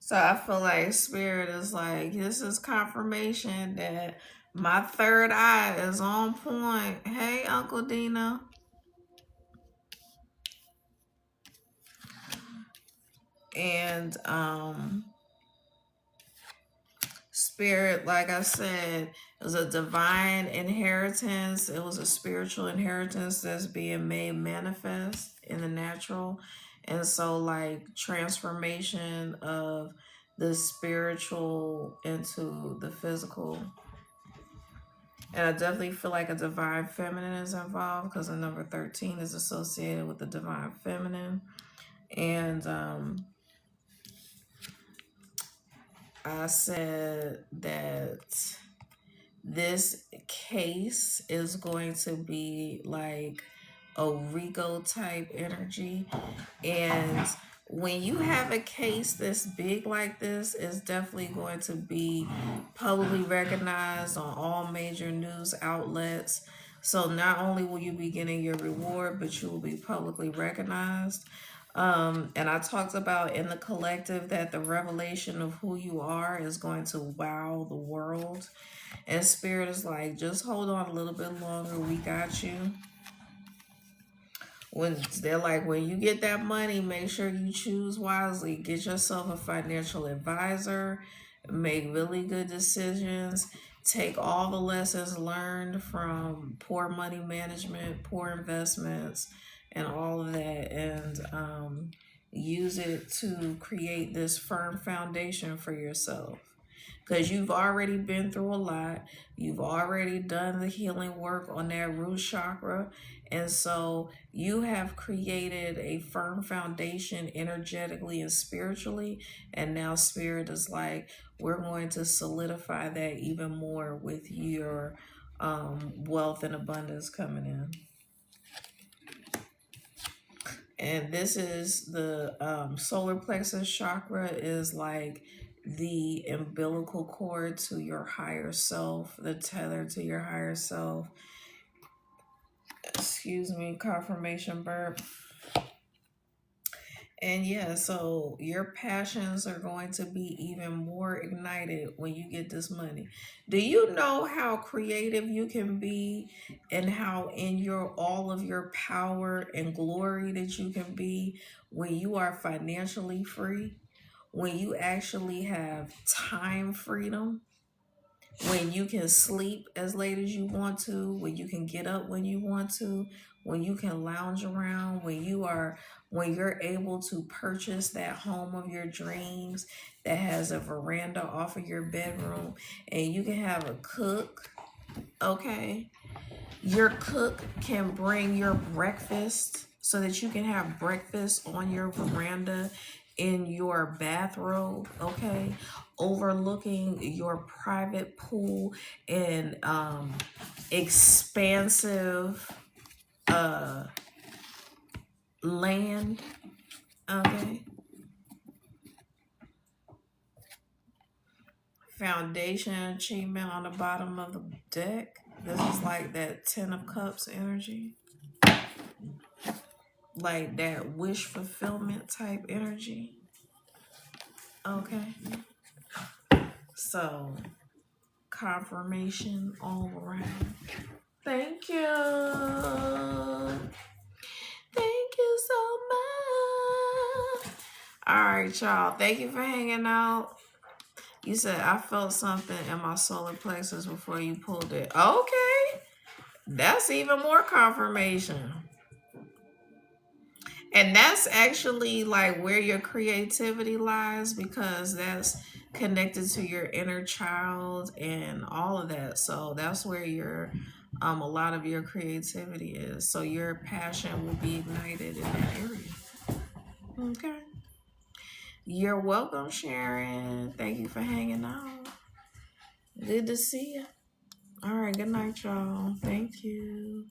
So I feel like Spirit is like, this is confirmation that my third eye is on point. Hey, Uncle Dina. And Spirit, like I said, it was a divine inheritance. It was a spiritual inheritance that's being made manifest in the natural. And so, like, transformation of the spiritual into the physical. And I definitely feel like a divine feminine is involved because the number 13 is associated with the divine feminine. And I said that this case is going to be like a Rico type energy. And when you have a case this big like this, it's definitely going to be publicly recognized on all major news outlets. So not only will you be getting your reward, but you will be publicly recognized. And I talked about in the collective that the revelation of who you are is going to wow the world. And Spirit is like, just hold on a little bit longer. We got you. When they're like, when you get that money, make sure you choose wisely. Get yourself a financial advisor. Make really good decisions. Take all the lessons learned from poor money management, poor investments, and all of that, and use it to create this firm foundation for yourself. Because you've already been through a lot. You've already done the healing work on that root chakra. And so you have created a firm foundation energetically and spiritually. And now Spirit is like, we're going to solidify that even more with your wealth and abundance coming in. And this is the solar plexus chakra is like the umbilical cord to your higher self, the tether to your higher self. Excuse me, confirmation burp. And yeah, so your passions are going to be even more ignited when you get this money. Do you know how creative you can be and how in your all of your power and glory that you can be when you are financially free? When you actually have time freedom, when you can sleep as late as you want to, when you can get up when you want to, when you can lounge around, when you're able to purchase that home of your dreams that has a veranda off of your bedroom, and you can have a cook, okay? Your cook can bring your breakfast so that you can have breakfast on your veranda in your bathrobe, okay? Overlooking your private pool and expansive land, okay? Foundation achievement on the bottom of the deck. This is like that 10 of Cups energy, like that wish fulfillment type energy. Okay. So, confirmation all around. Thank you. Thank you so much. All right, y'all. Thank you for hanging out. You said I felt something in my solar plexus before you pulled it. Okay. That's even more confirmation. And that's actually like where your creativity lies, because that's connected to your inner child and all of that. So that's where your a lot of your creativity is. So your passion will be ignited in that area. Okay. You're welcome, Sharon. Thank you for hanging out. Good to see you. All right, good night, y'all. Thank you.